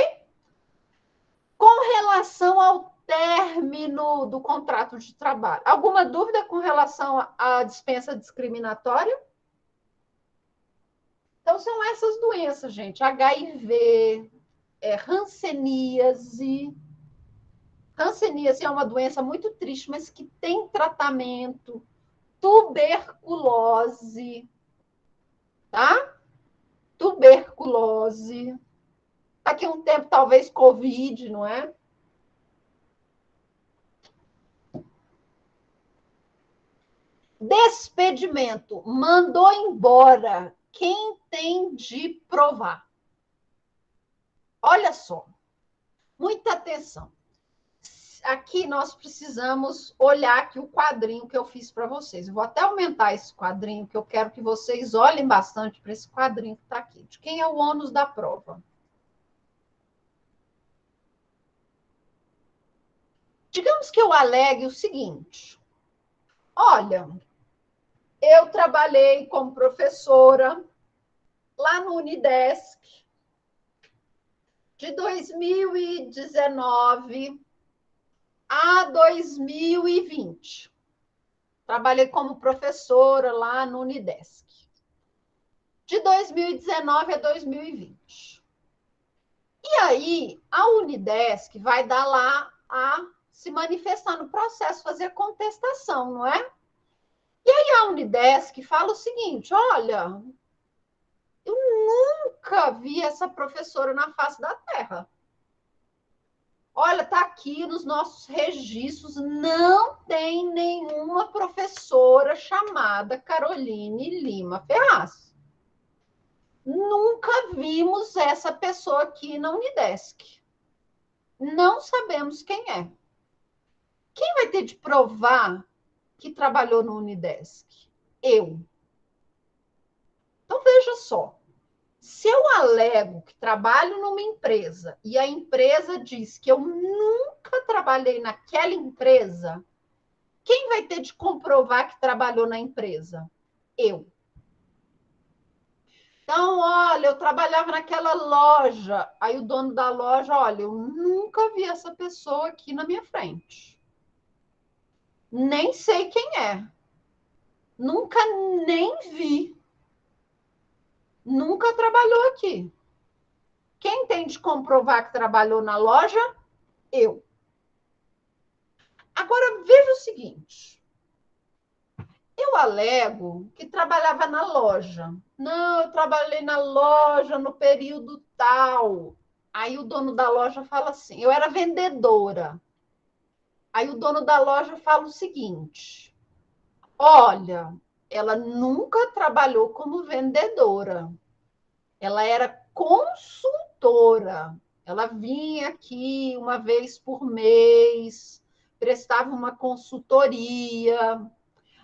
Com relação ao término do contrato de trabalho, alguma dúvida com relação à dispensa discriminatória? Então, são essas doenças, gente. HIV, hanseníase. Hanseníase é uma doença muito triste, mas que tem tratamento. Tuberculose, tá? Tuberculose. Daqui a um tempo, talvez, Covid, não é? Despedimento. Mandou embora. Quem tem de provar? Olha só. Muita atenção. Aqui nós precisamos olhar aqui o quadrinho que eu fiz para vocês. Eu vou até aumentar esse quadrinho, que eu quero que vocês olhem bastante para esse quadrinho que está aqui. De quem é o ônus da prova? Digamos que eu alegue o seguinte. Olha, eu trabalhei como professora lá no Unidesc de 2019 a 2020. Trabalhei como professora lá no Unidesc. De 2019 a 2020. E aí, a Unidesc vai dar lá a se manifestar no processo, fazer contestação, não é? E aí a Unidesc fala o seguinte, olha, eu nunca vi essa professora na face da Terra. Olha, está aqui nos nossos registros, não tem nenhuma professora chamada Caroline Lima Ferraz. Nunca vimos essa pessoa aqui na Unidesc. Não sabemos quem é. Quem vai ter de provar que trabalhou no Unidesc? Eu. Então, veja só. Se eu alego que trabalho numa empresa e a empresa diz que eu nunca trabalhei naquela empresa, quem vai ter de comprovar que trabalhou na empresa? Eu. Então, olha, eu trabalhava naquela loja. Aí o dono da loja, olha, eu nunca vi essa pessoa aqui na minha frente. Nem sei quem é. Nunca nem vi. Nunca trabalhou aqui. Quem tem de comprovar que trabalhou na loja? Eu. Agora, veja o seguinte. Eu alego que trabalhava na loja. Não, eu trabalhei na loja no período tal. Aí o dono da loja fala assim, eu era vendedora. Aí o dono da loja fala o seguinte, olha, ela nunca trabalhou como vendedora. Ela era consultora. Ela vinha aqui uma vez por mês, prestava uma consultoria,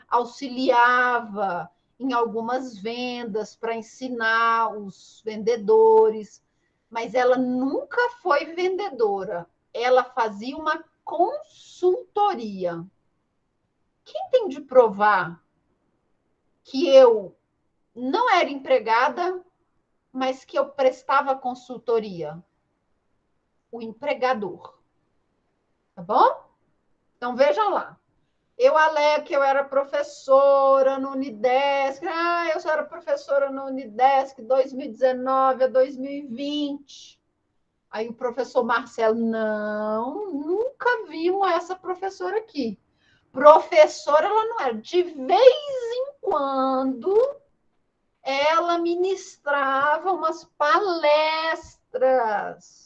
auxiliava em algumas vendas para ensinar os vendedores, mas ela nunca foi vendedora. Ela fazia uma consultoria. Quem tem de provar que eu não era empregada, mas que eu prestava consultoria? O empregador. Tá bom? Então, vejam lá. Eu alego que eu era professora no Unidesc. Eu só era professora no Unidesc 2019 a 2020. Aí o professor Marcelo, não, nunca vimos essa professora aqui. Professora ela não era. De vez em quando, ela ministrava umas palestras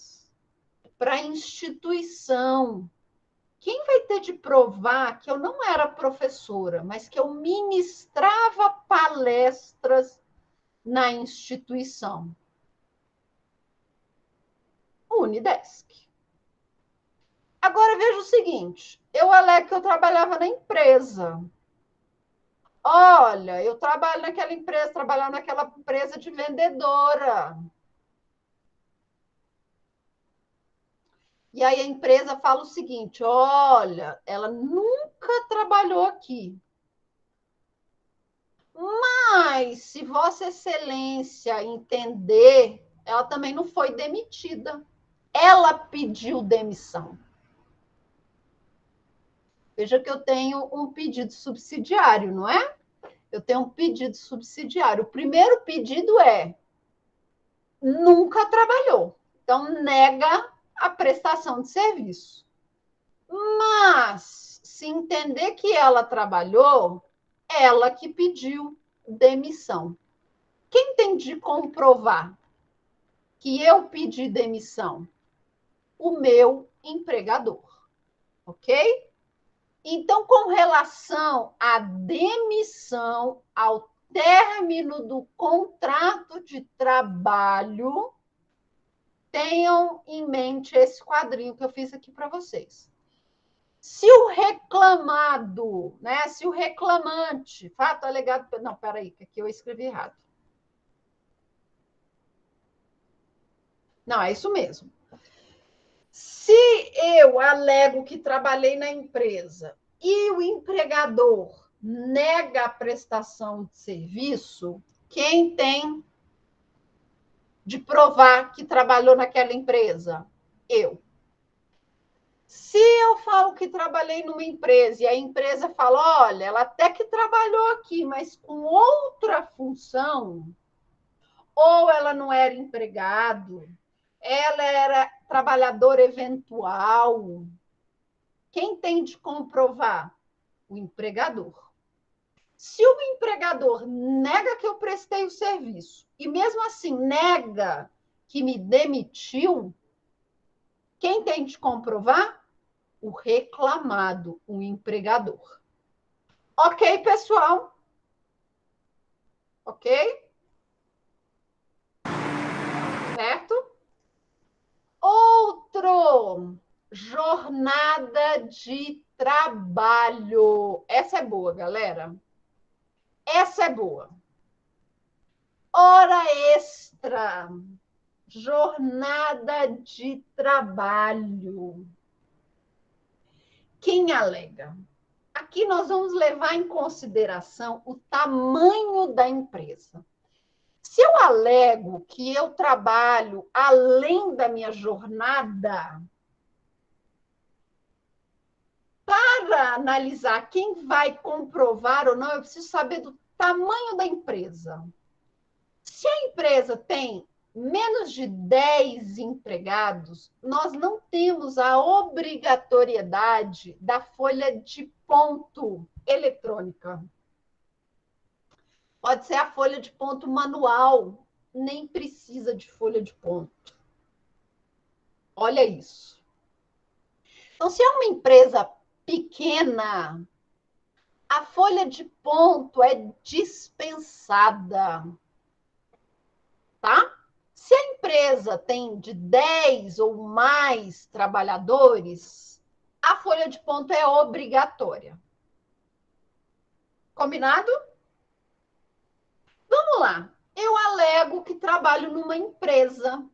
para a instituição. Quem vai ter de provar que eu não era professora, mas que eu ministrava palestras na instituição? O Unidesc. Agora veja o seguinte, eu alego que eu trabalhava na empresa. Olha, eu trabalho naquela empresa, trabalhava naquela empresa de vendedora. E aí a empresa fala o seguinte, olha, ela nunca trabalhou aqui. Mas, se Vossa Excelência entender, ela também não foi demitida. Ela pediu demissão. Veja que eu tenho um pedido subsidiário, não é? Eu tenho um pedido subsidiário. O primeiro pedido é: nunca trabalhou. Então, nega a prestação de serviço. Mas, se entender que ela trabalhou, ela que pediu demissão. Quem tem de comprovar que eu pedi demissão? O meu empregador, ok? Então, com relação à demissão, ao término do contrato de trabalho, tenham em mente esse quadrinho que eu fiz aqui para vocês. Se o reclamado, né, se o reclamante, fato alegado... Não, peraí, que aqui eu escrevi errado. Não, é isso mesmo. Se eu alego que trabalhei na empresa e o empregador nega a prestação de serviço, quem tem de provar que trabalhou naquela empresa? Eu. Se eu falo que trabalhei numa empresa e a empresa fala, olha, ela até que trabalhou aqui, mas com outra função, ou ela não era empregado, ela era trabalhador eventual. Quem tem de comprovar? O empregador. Se o empregador nega que eu prestei o serviço e mesmo assim nega que me demitiu, quem tem de comprovar? O reclamado, o empregador. Ok, pessoal? Ok? Certo? Outro, jornada de trabalho. Essa é boa, galera. Essa é boa. Hora extra. Jornada de trabalho. Quem alega? Aqui nós vamos levar em consideração o tamanho da empresa. Se eu alego que eu trabalho além da minha jornada, para analisar quem vai comprovar ou não, eu preciso saber do tamanho da empresa. Se a empresa tem menos de 10 empregados, nós não temos a obrigatoriedade da folha de ponto eletrônica. Pode ser a folha de ponto manual, nem precisa de folha de ponto. Olha isso. Então, se é uma empresa pequena, a folha de ponto é dispensada. Tá? Se a empresa tem de 10 ou mais trabalhadores, a folha de ponto é obrigatória. Combinado? Vamos lá. Eu alego que trabalho numa empresa.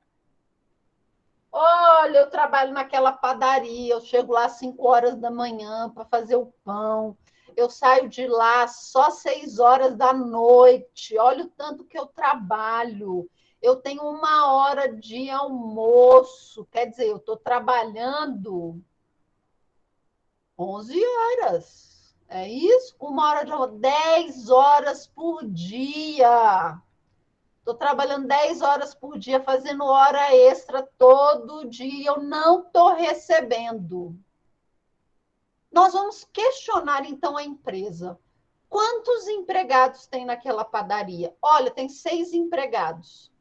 Olha, eu trabalho naquela padaria, eu chego lá às 5 horas da manhã para fazer o pão. Eu saio de lá só 6 horas da noite. Olha o tanto que eu trabalho. Eu tenho 1 hora de almoço. Quer dizer, eu estou trabalhando 11 horas. É isso? 1 hora de almoço. 10 horas por dia. Estou trabalhando 10 horas por dia, fazendo hora extra todo dia. Eu não estou recebendo. Nós vamos questionar, então, a empresa. Quantos empregados tem naquela padaria? Olha, tem 6 empregados.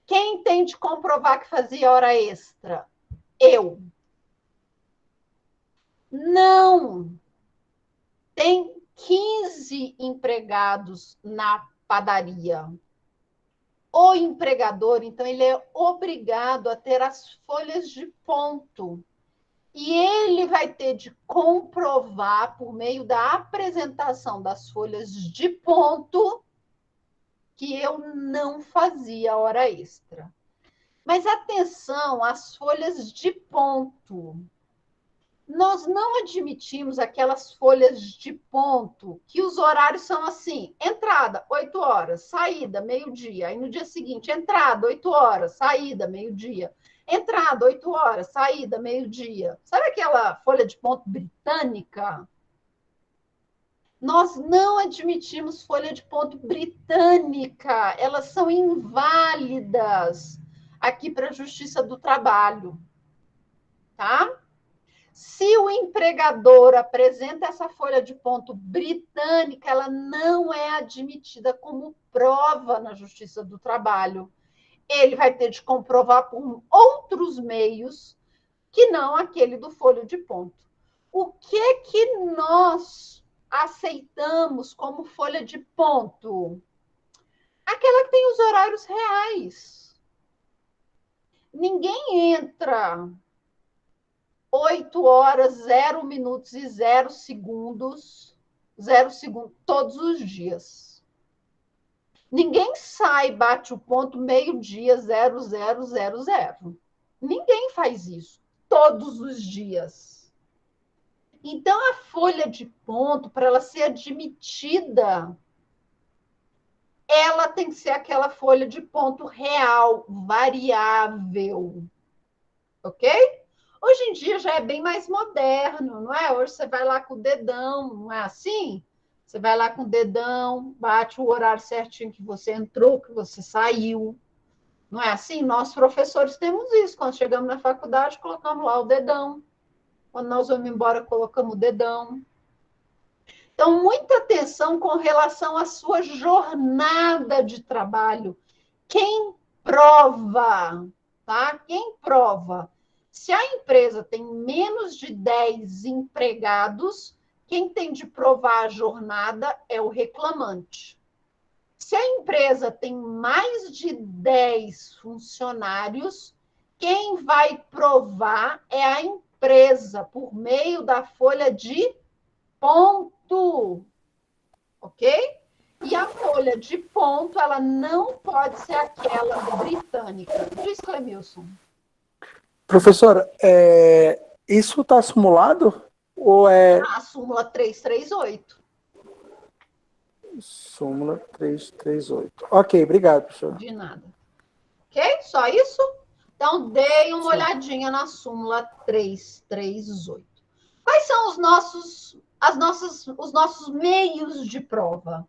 Quem tem de comprovar que fazia hora extra? Eu. Não. Tem 15 empregados na padaria. O empregador, então, ele é obrigado a ter as folhas de ponto. E ele vai ter de comprovar, por meio da apresentação das folhas de ponto, que eu não fazia hora extra. Mas atenção às folhas de ponto. Nós não admitimos aquelas folhas de ponto que os horários são assim: entrada, 8 horas, saída, meio-dia. Aí no dia seguinte, entrada, 8 horas, saída, meio-dia. Entrada, 8 horas, saída, meio-dia. Sabe aquela folha de ponto britânica? Nós não admitimos folha de ponto britânica. Elas são inválidas aqui para a Justiça do Trabalho. Tá? Se o empregador apresenta essa folha de ponto britânica, ela não é admitida como prova na Justiça do Trabalho. Ele vai ter de comprovar por outros meios que não aquele do folha de ponto. O que nós aceitamos como folha de ponto? Aquela que tem os horários reais. Ninguém entra 8 horas, 0 minutos e 0 segundos, todos os dias. Ninguém sai e bate o ponto meio-dia, 0000. Ninguém faz isso todos os dias. Então, a folha de ponto, para ela ser admitida, ela tem que ser aquela folha de ponto real, variável. Ok? Hoje em dia já é bem mais moderno, não é? Hoje você vai lá com o dedão, não é assim? Você vai lá com o dedão, bate o horário certinho que você entrou, que você saiu. Não é assim? Nós, professores, temos isso. Quando chegamos na faculdade, colocamos lá o dedão. Quando nós vamos embora, colocamos o dedão. Então, muita atenção com relação à sua jornada de trabalho. Quem prova, tá? Quem prova? Se a empresa tem menos de 10 empregados, quem tem de provar a jornada é o reclamante. Se a empresa tem mais de 10 funcionários, quem vai provar é a empresa, por meio da folha de ponto. Ok? E a folha de ponto, ela não pode ser aquela britânica. Diz, Clemilson. Professora, isso está simulado? Ou é. A súmula 338. Súmula 338. Ok, obrigado, professora. De nada. Ok? Só isso? Então, dei uma olhadinha na súmula 338. Quais são os nossos meios de prova?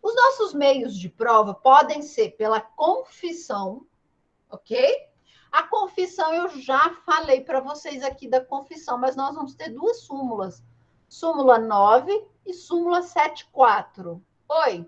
Os nossos meios de prova podem ser pela confissão, ok? A confissão, eu já falei para vocês aqui da confissão, mas nós vamos ter 2 súmulas. Súmula 9 e súmula 74. Oi.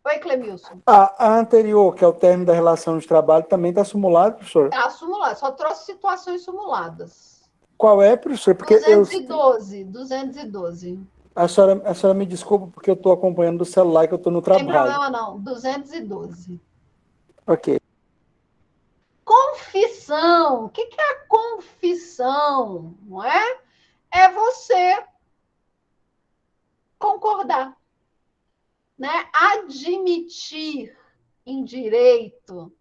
Oi, Clemilson. A anterior, que é o término da relação de trabalho, também está simulado, professor? Está simulado, só trouxe situações simuladas. Qual é, professor? Porque 212. A senhora me desculpa, porque eu estou acompanhando do celular, que eu estou no trabalho. Não tem problema, não. 212. Ok. Confissão. O que é a confissão? Não é? É você concordar, né? Admitir em direito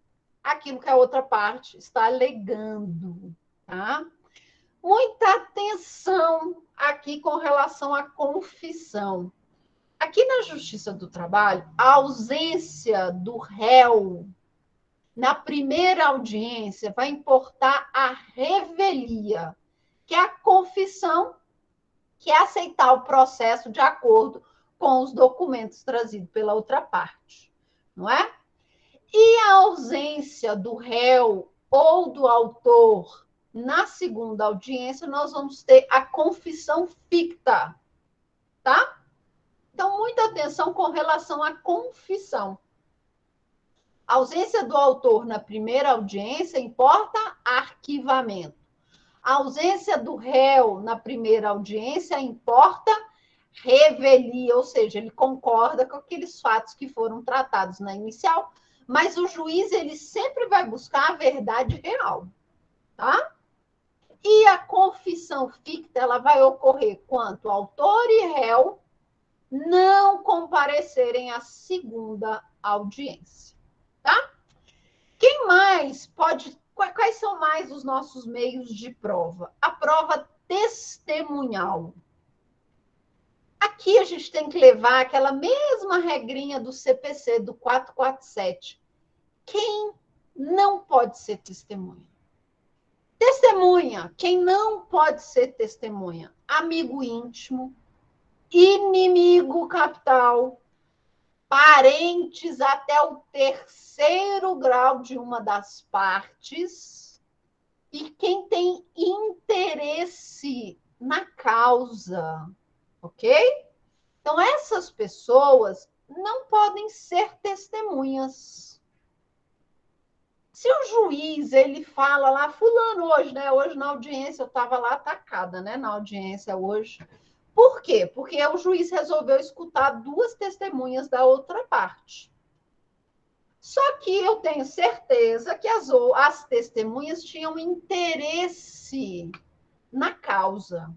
aquilo que a outra parte está alegando, tá? Muita atenção aqui com relação à confissão. Aqui na Justiça do Trabalho, a ausência do réu na primeira audiência vai importar a revelia, que é a confissão, que é aceitar o processo de acordo com os documentos trazidos pela outra parte, não é? E a ausência do réu ou do autor na segunda audiência, nós vamos ter a confissão ficta, tá? Então, muita atenção com relação à confissão. A ausência do autor na primeira audiência importa arquivamento. A ausência do réu na primeira audiência importa revelia, ou seja, ele concorda com aqueles fatos que foram tratados na inicial, mas o juiz ele sempre vai buscar a verdade real, tá? E a confissão ficta ela vai ocorrer quando autor e réu não comparecerem à segunda audiência, tá? Quem mais pode... Quais são mais os nossos meios de prova? A prova testemunhal. Aqui a gente tem que levar aquela mesma regrinha do CPC, do 447. Quem não pode ser testemunha? Testemunha, quem não pode ser testemunha? Amigo íntimo, inimigo capital, parentes até o terceiro grau de uma das partes e quem tem interesse na causa, ok? Então, essas pessoas não podem ser testemunhas. Se o juiz, ele fala lá, fulano hoje, né? Hoje na audiência, eu estava lá atacada, né? Na audiência hoje. Por quê? Porque o juiz resolveu escutar duas testemunhas da outra parte. Só que eu tenho certeza que as testemunhas tinham interesse na causa.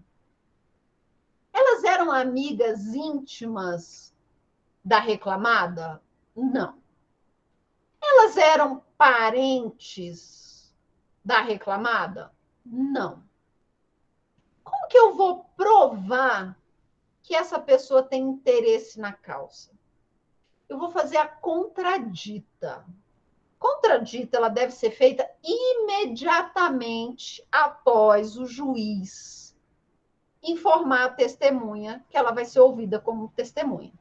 Elas eram amigas íntimas da reclamada? Não. Elas eram parentes da reclamada? Não. Como que eu vou provar que essa pessoa tem interesse na causa? Eu vou fazer a contradita. Contradita, ela deve ser feita imediatamente após o juiz informar a testemunha que ela vai ser ouvida como testemunha.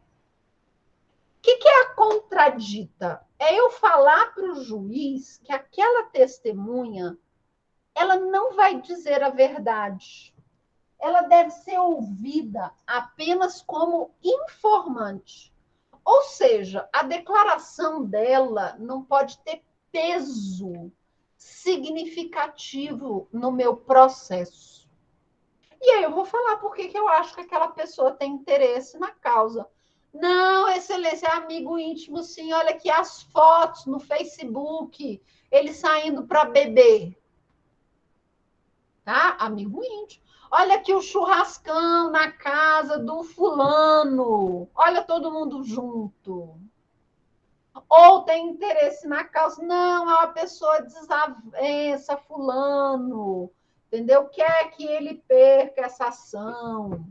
O que é a contradita? É eu falar para o juiz que aquela testemunha ela não vai dizer a verdade. Ela deve ser ouvida apenas como informante. Ou seja, a declaração dela não pode ter peso significativo no meu processo. E aí eu vou falar por que eu acho que aquela pessoa tem interesse na causa. Não, excelência, é amigo íntimo, sim. Olha aqui as fotos no Facebook, ele saindo para beber. Tá? Amigo íntimo. Olha aqui o churrascão na casa do fulano. Olha todo mundo junto. Ou tem interesse na causa. Não, é uma pessoa desavença, fulano. Entendeu? Quer que ele perca essa ação.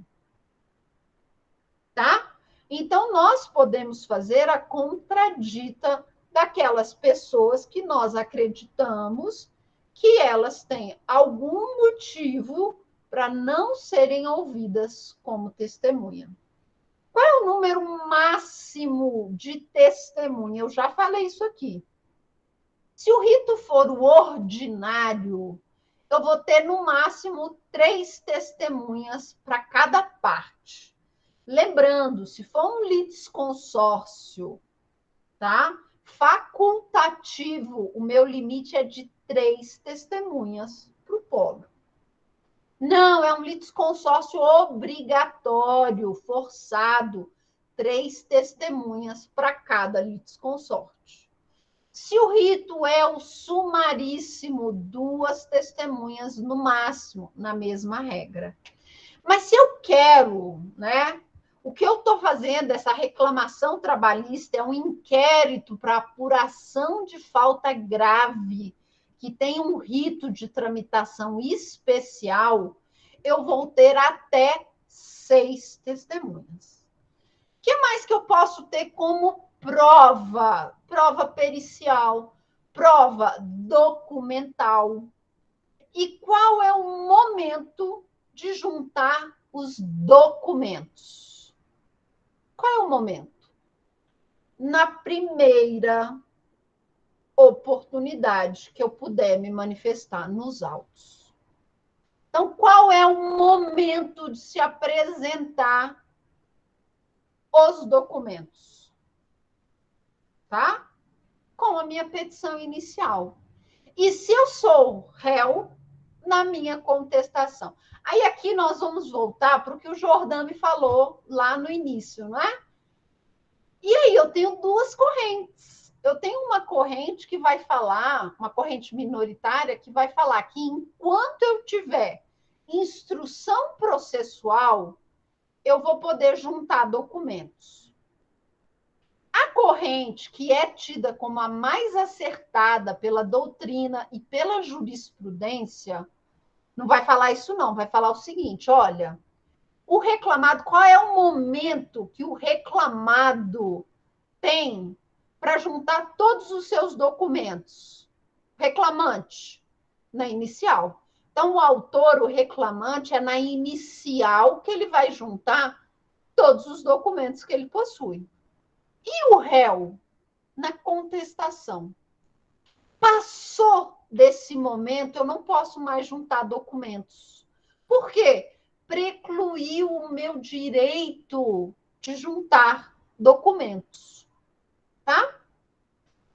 Tá? Então, nós podemos fazer a contradita daquelas pessoas que nós acreditamos que elas têm algum motivo para não serem ouvidas como testemunha. Qual é o número máximo de testemunha? Eu já falei isso aqui. Se o rito for o ordinário, eu vou ter no máximo 3 testemunhas para cada parte. Lembrando, se for um litisconsórcio, tá? Facultativo, o meu limite é de 3 testemunhas para o polo. Não, é um litisconsórcio obrigatório, forçado, 3 testemunhas para cada litisconsórcio. Se o rito é o sumaríssimo, 2 testemunhas no máximo, na mesma regra. Mas se eu quero, né? O que eu estou fazendo, essa reclamação trabalhista, é um inquérito para apuração de falta grave, que tem um rito de tramitação especial, eu vou ter até 6 testemunhas. O que mais que eu posso ter como prova? Prova pericial, prova documental. E qual é o momento de juntar os documentos? Qual é o momento? Na primeira oportunidade que eu puder me manifestar nos autos. Então, qual é o momento de se apresentar os documentos? Tá? Com a minha petição inicial. E se eu sou réu, na minha contestação. Aí aqui nós vamos voltar para o que o Jordão me falou lá no início, não é? E aí eu tenho 2 correntes. Eu tenho uma corrente que vai falar, uma corrente minoritária, que vai falar que enquanto eu tiver instrução processual, eu vou poder juntar documentos. A corrente que é tida como a mais acertada pela doutrina e pela jurisprudência, não vai falar isso não, vai falar o seguinte, olha, o reclamado, qual é o momento que o reclamado tem para juntar todos os seus documentos? Reclamante, na inicial. Então, o autor, o reclamante, é na inicial que ele vai juntar todos os documentos que ele possui. E o réu, na contestação. Passou desse momento, eu não posso mais juntar documentos. Por quê? Precluiu o meu direito de juntar documentos. Tá?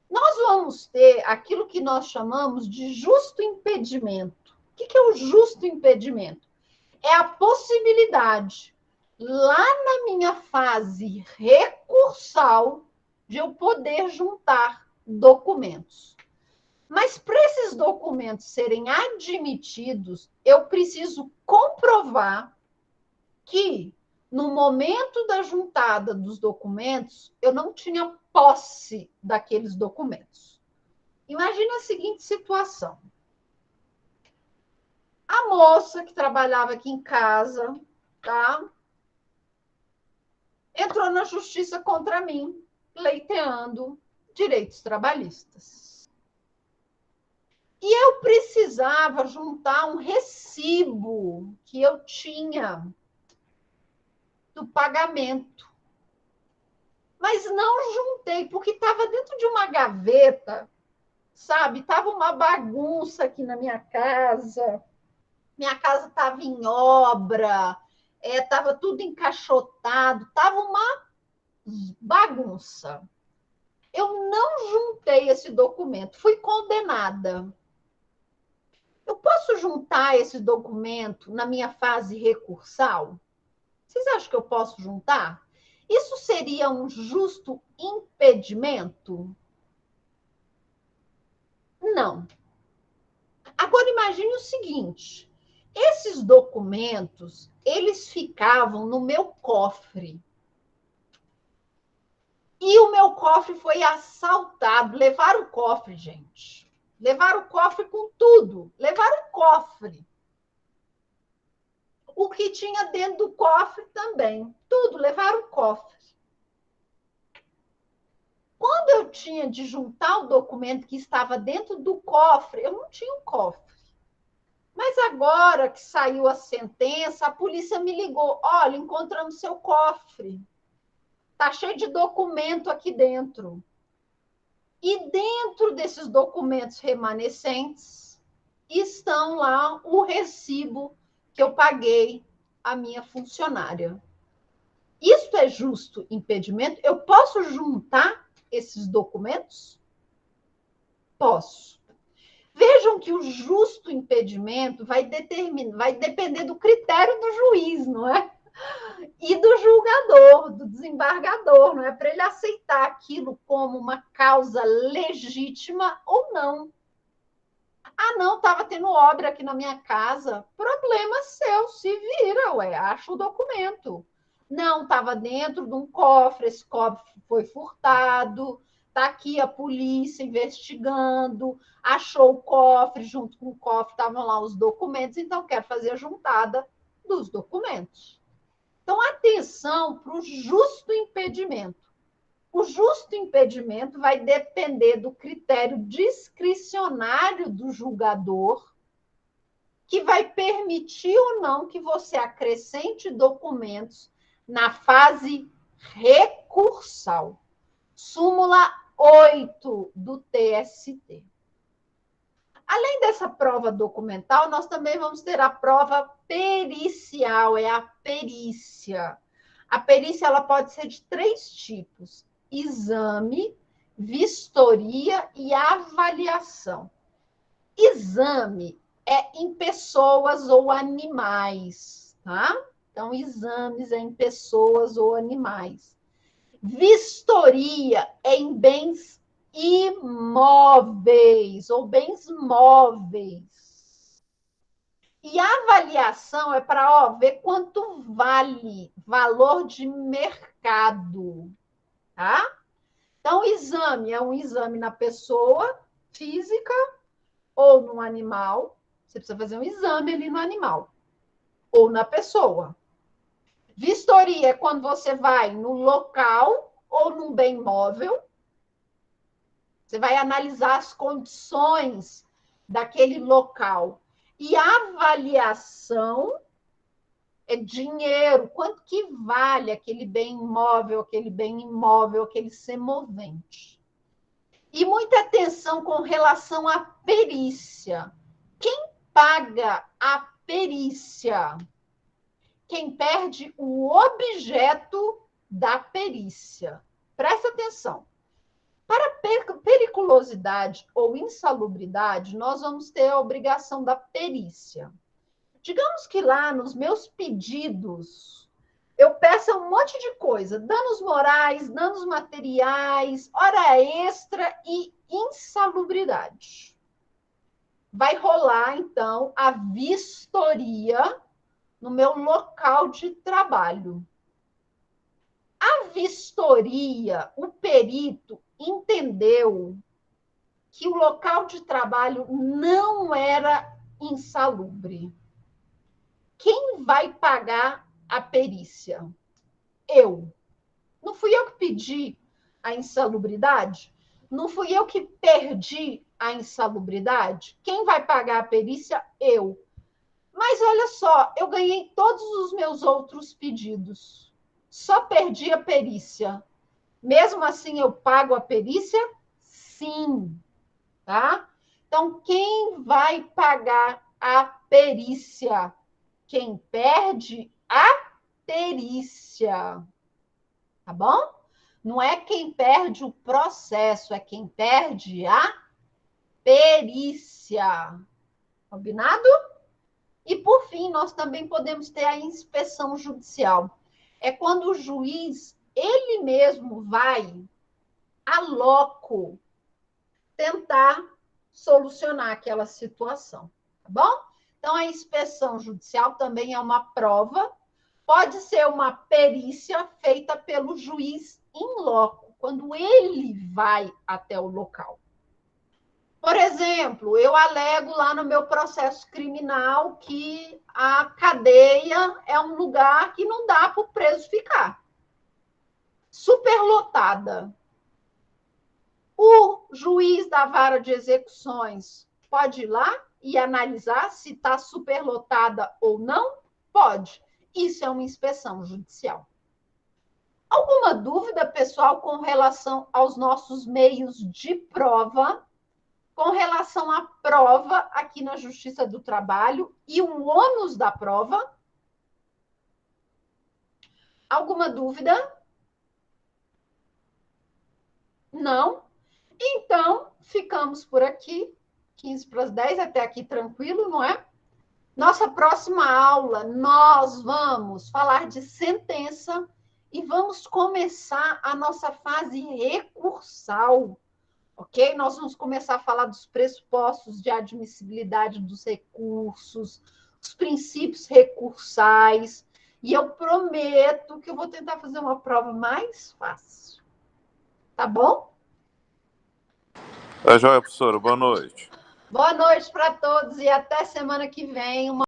Nós vamos ter aquilo que nós chamamos de justo impedimento. O que é o justo impedimento? É a possibilidade, lá na minha fase recursal, de eu poder juntar documentos. Mas para esses documentos serem admitidos, eu preciso comprovar que, no momento da juntada dos documentos, eu não tinha posse daqueles documentos. Imagina a seguinte situação. A moça que trabalhava aqui em casa, tá? Entrou na justiça contra mim, pleiteando direitos trabalhistas. E eu precisava juntar um recibo que eu tinha do pagamento. Mas não juntei, porque estava dentro de uma gaveta, sabe? Estava uma bagunça aqui na minha casa. Minha casa estava em obra, estava tudo encaixotado, estava uma bagunça. Eu não juntei esse documento, fui condenada. Eu posso juntar esse documento na minha fase recursal? Vocês acham que eu posso juntar? Isso seria um justo impedimento? Não. Agora imagine o seguinte, esses documentos, eles ficavam no meu cofre. E o meu cofre foi assaltado. Levaram o cofre, gente. Levaram o cofre com tudo. Levaram o cofre. O que tinha dentro do cofre também. Tudo, levaram o cofre. Quando eu tinha de juntar o documento que estava dentro do cofre, eu não tinha um cofre. Mas agora que saiu a sentença, a polícia me ligou. Olha, encontramos seu cofre. Está cheio de documento aqui dentro. E dentro desses documentos remanescentes estão lá o recibo que eu paguei à minha funcionária. Isso é justo impedimento? Eu posso juntar esses documentos? Posso. Vejam que o justo impedimento vai depender do critério do juiz, não é? e do julgador, do desembargador, não é para ele aceitar aquilo como uma causa legítima ou não. Ah, não, estava tendo obra aqui na minha casa. Problema seu, se vira, ué, acha o documento. Não, estava dentro de um cofre, esse cofre foi furtado, está aqui a polícia investigando, achou o cofre, junto com o cofre estavam lá os documentos, então quer fazer a juntada dos documentos. Então, atenção para o justo impedimento. O justo impedimento vai depender do critério discricionário do julgador, que vai permitir ou não que você acrescente documentos na fase recursal. Súmula 8 do TST. Além dessa prova documental, nós também vamos ter a prova pericial, é a perícia. A perícia ela pode ser de 3 tipos: exame, vistoria e avaliação. Exame é em pessoas ou animais, tá? Então, exames é em pessoas ou animais. Vistoria é em bens imóveis ou bens móveis. E a avaliação é para ver quanto vale, valor de mercado, tá? Então, o exame é um exame na pessoa física ou no animal. Você precisa fazer um exame ali no animal ou na pessoa. Vistoria é quando você vai no local ou num bem móvel. Você vai analisar as condições daquele local. E a avaliação é dinheiro, quanto que vale aquele bem imóvel, aquele semovente. E muita atenção com relação à perícia. Quem paga a perícia? Quem perde o objeto da perícia. Presta atenção. Para periculosidade ou insalubridade, nós vamos ter a obrigação da perícia. Digamos que lá nos meus pedidos, eu peço um monte de coisa, danos morais, danos materiais, hora extra e insalubridade. Vai rolar, então, a vistoria no meu local de trabalho. A vistoria, o perito entendeu que o local de trabalho não era insalubre. Quem vai pagar a perícia? Eu. Não fui eu que pedi a insalubridade? Não fui eu que perdi a insalubridade? Quem vai pagar a perícia? Eu. Mas olha só, eu ganhei todos os meus outros pedidos. Só perdi a perícia. Mesmo assim, eu pago a perícia? Sim. Tá? Então, quem vai pagar a perícia? Quem perde a perícia. Tá bom? Não é quem perde o processo, é quem perde a perícia. Combinado? E, por fim, nós também podemos ter a inspeção judicial. É quando o juiz, ele mesmo vai, a loco, tentar solucionar aquela situação, tá bom? Então, a inspeção judicial também é uma prova, pode ser uma perícia feita pelo juiz in loco, quando ele vai até o local. Por exemplo, eu alego lá no meu processo criminal que a cadeia é um lugar que não dá para o preso ficar. Superlotada. O juiz da vara de execuções pode ir lá e analisar se está superlotada ou não? Pode. Isso é uma inspeção judicial. Alguma dúvida, pessoal, com relação aos nossos meios de prova? Com relação à prova aqui na Justiça do Trabalho e o ônus da prova? Alguma dúvida? Não? Então, ficamos por aqui. 15 para as 10, até aqui tranquilo, não é? Nossa próxima aula, nós vamos falar de sentença e vamos começar a nossa fase recursal, ok? Nós vamos começar a falar dos pressupostos de admissibilidade dos recursos, os princípios recursais, e eu prometo que eu vou tentar fazer uma prova mais fácil. Tá bom? Tá joia, professora. Boa noite. Boa noite para todos e até semana que vem.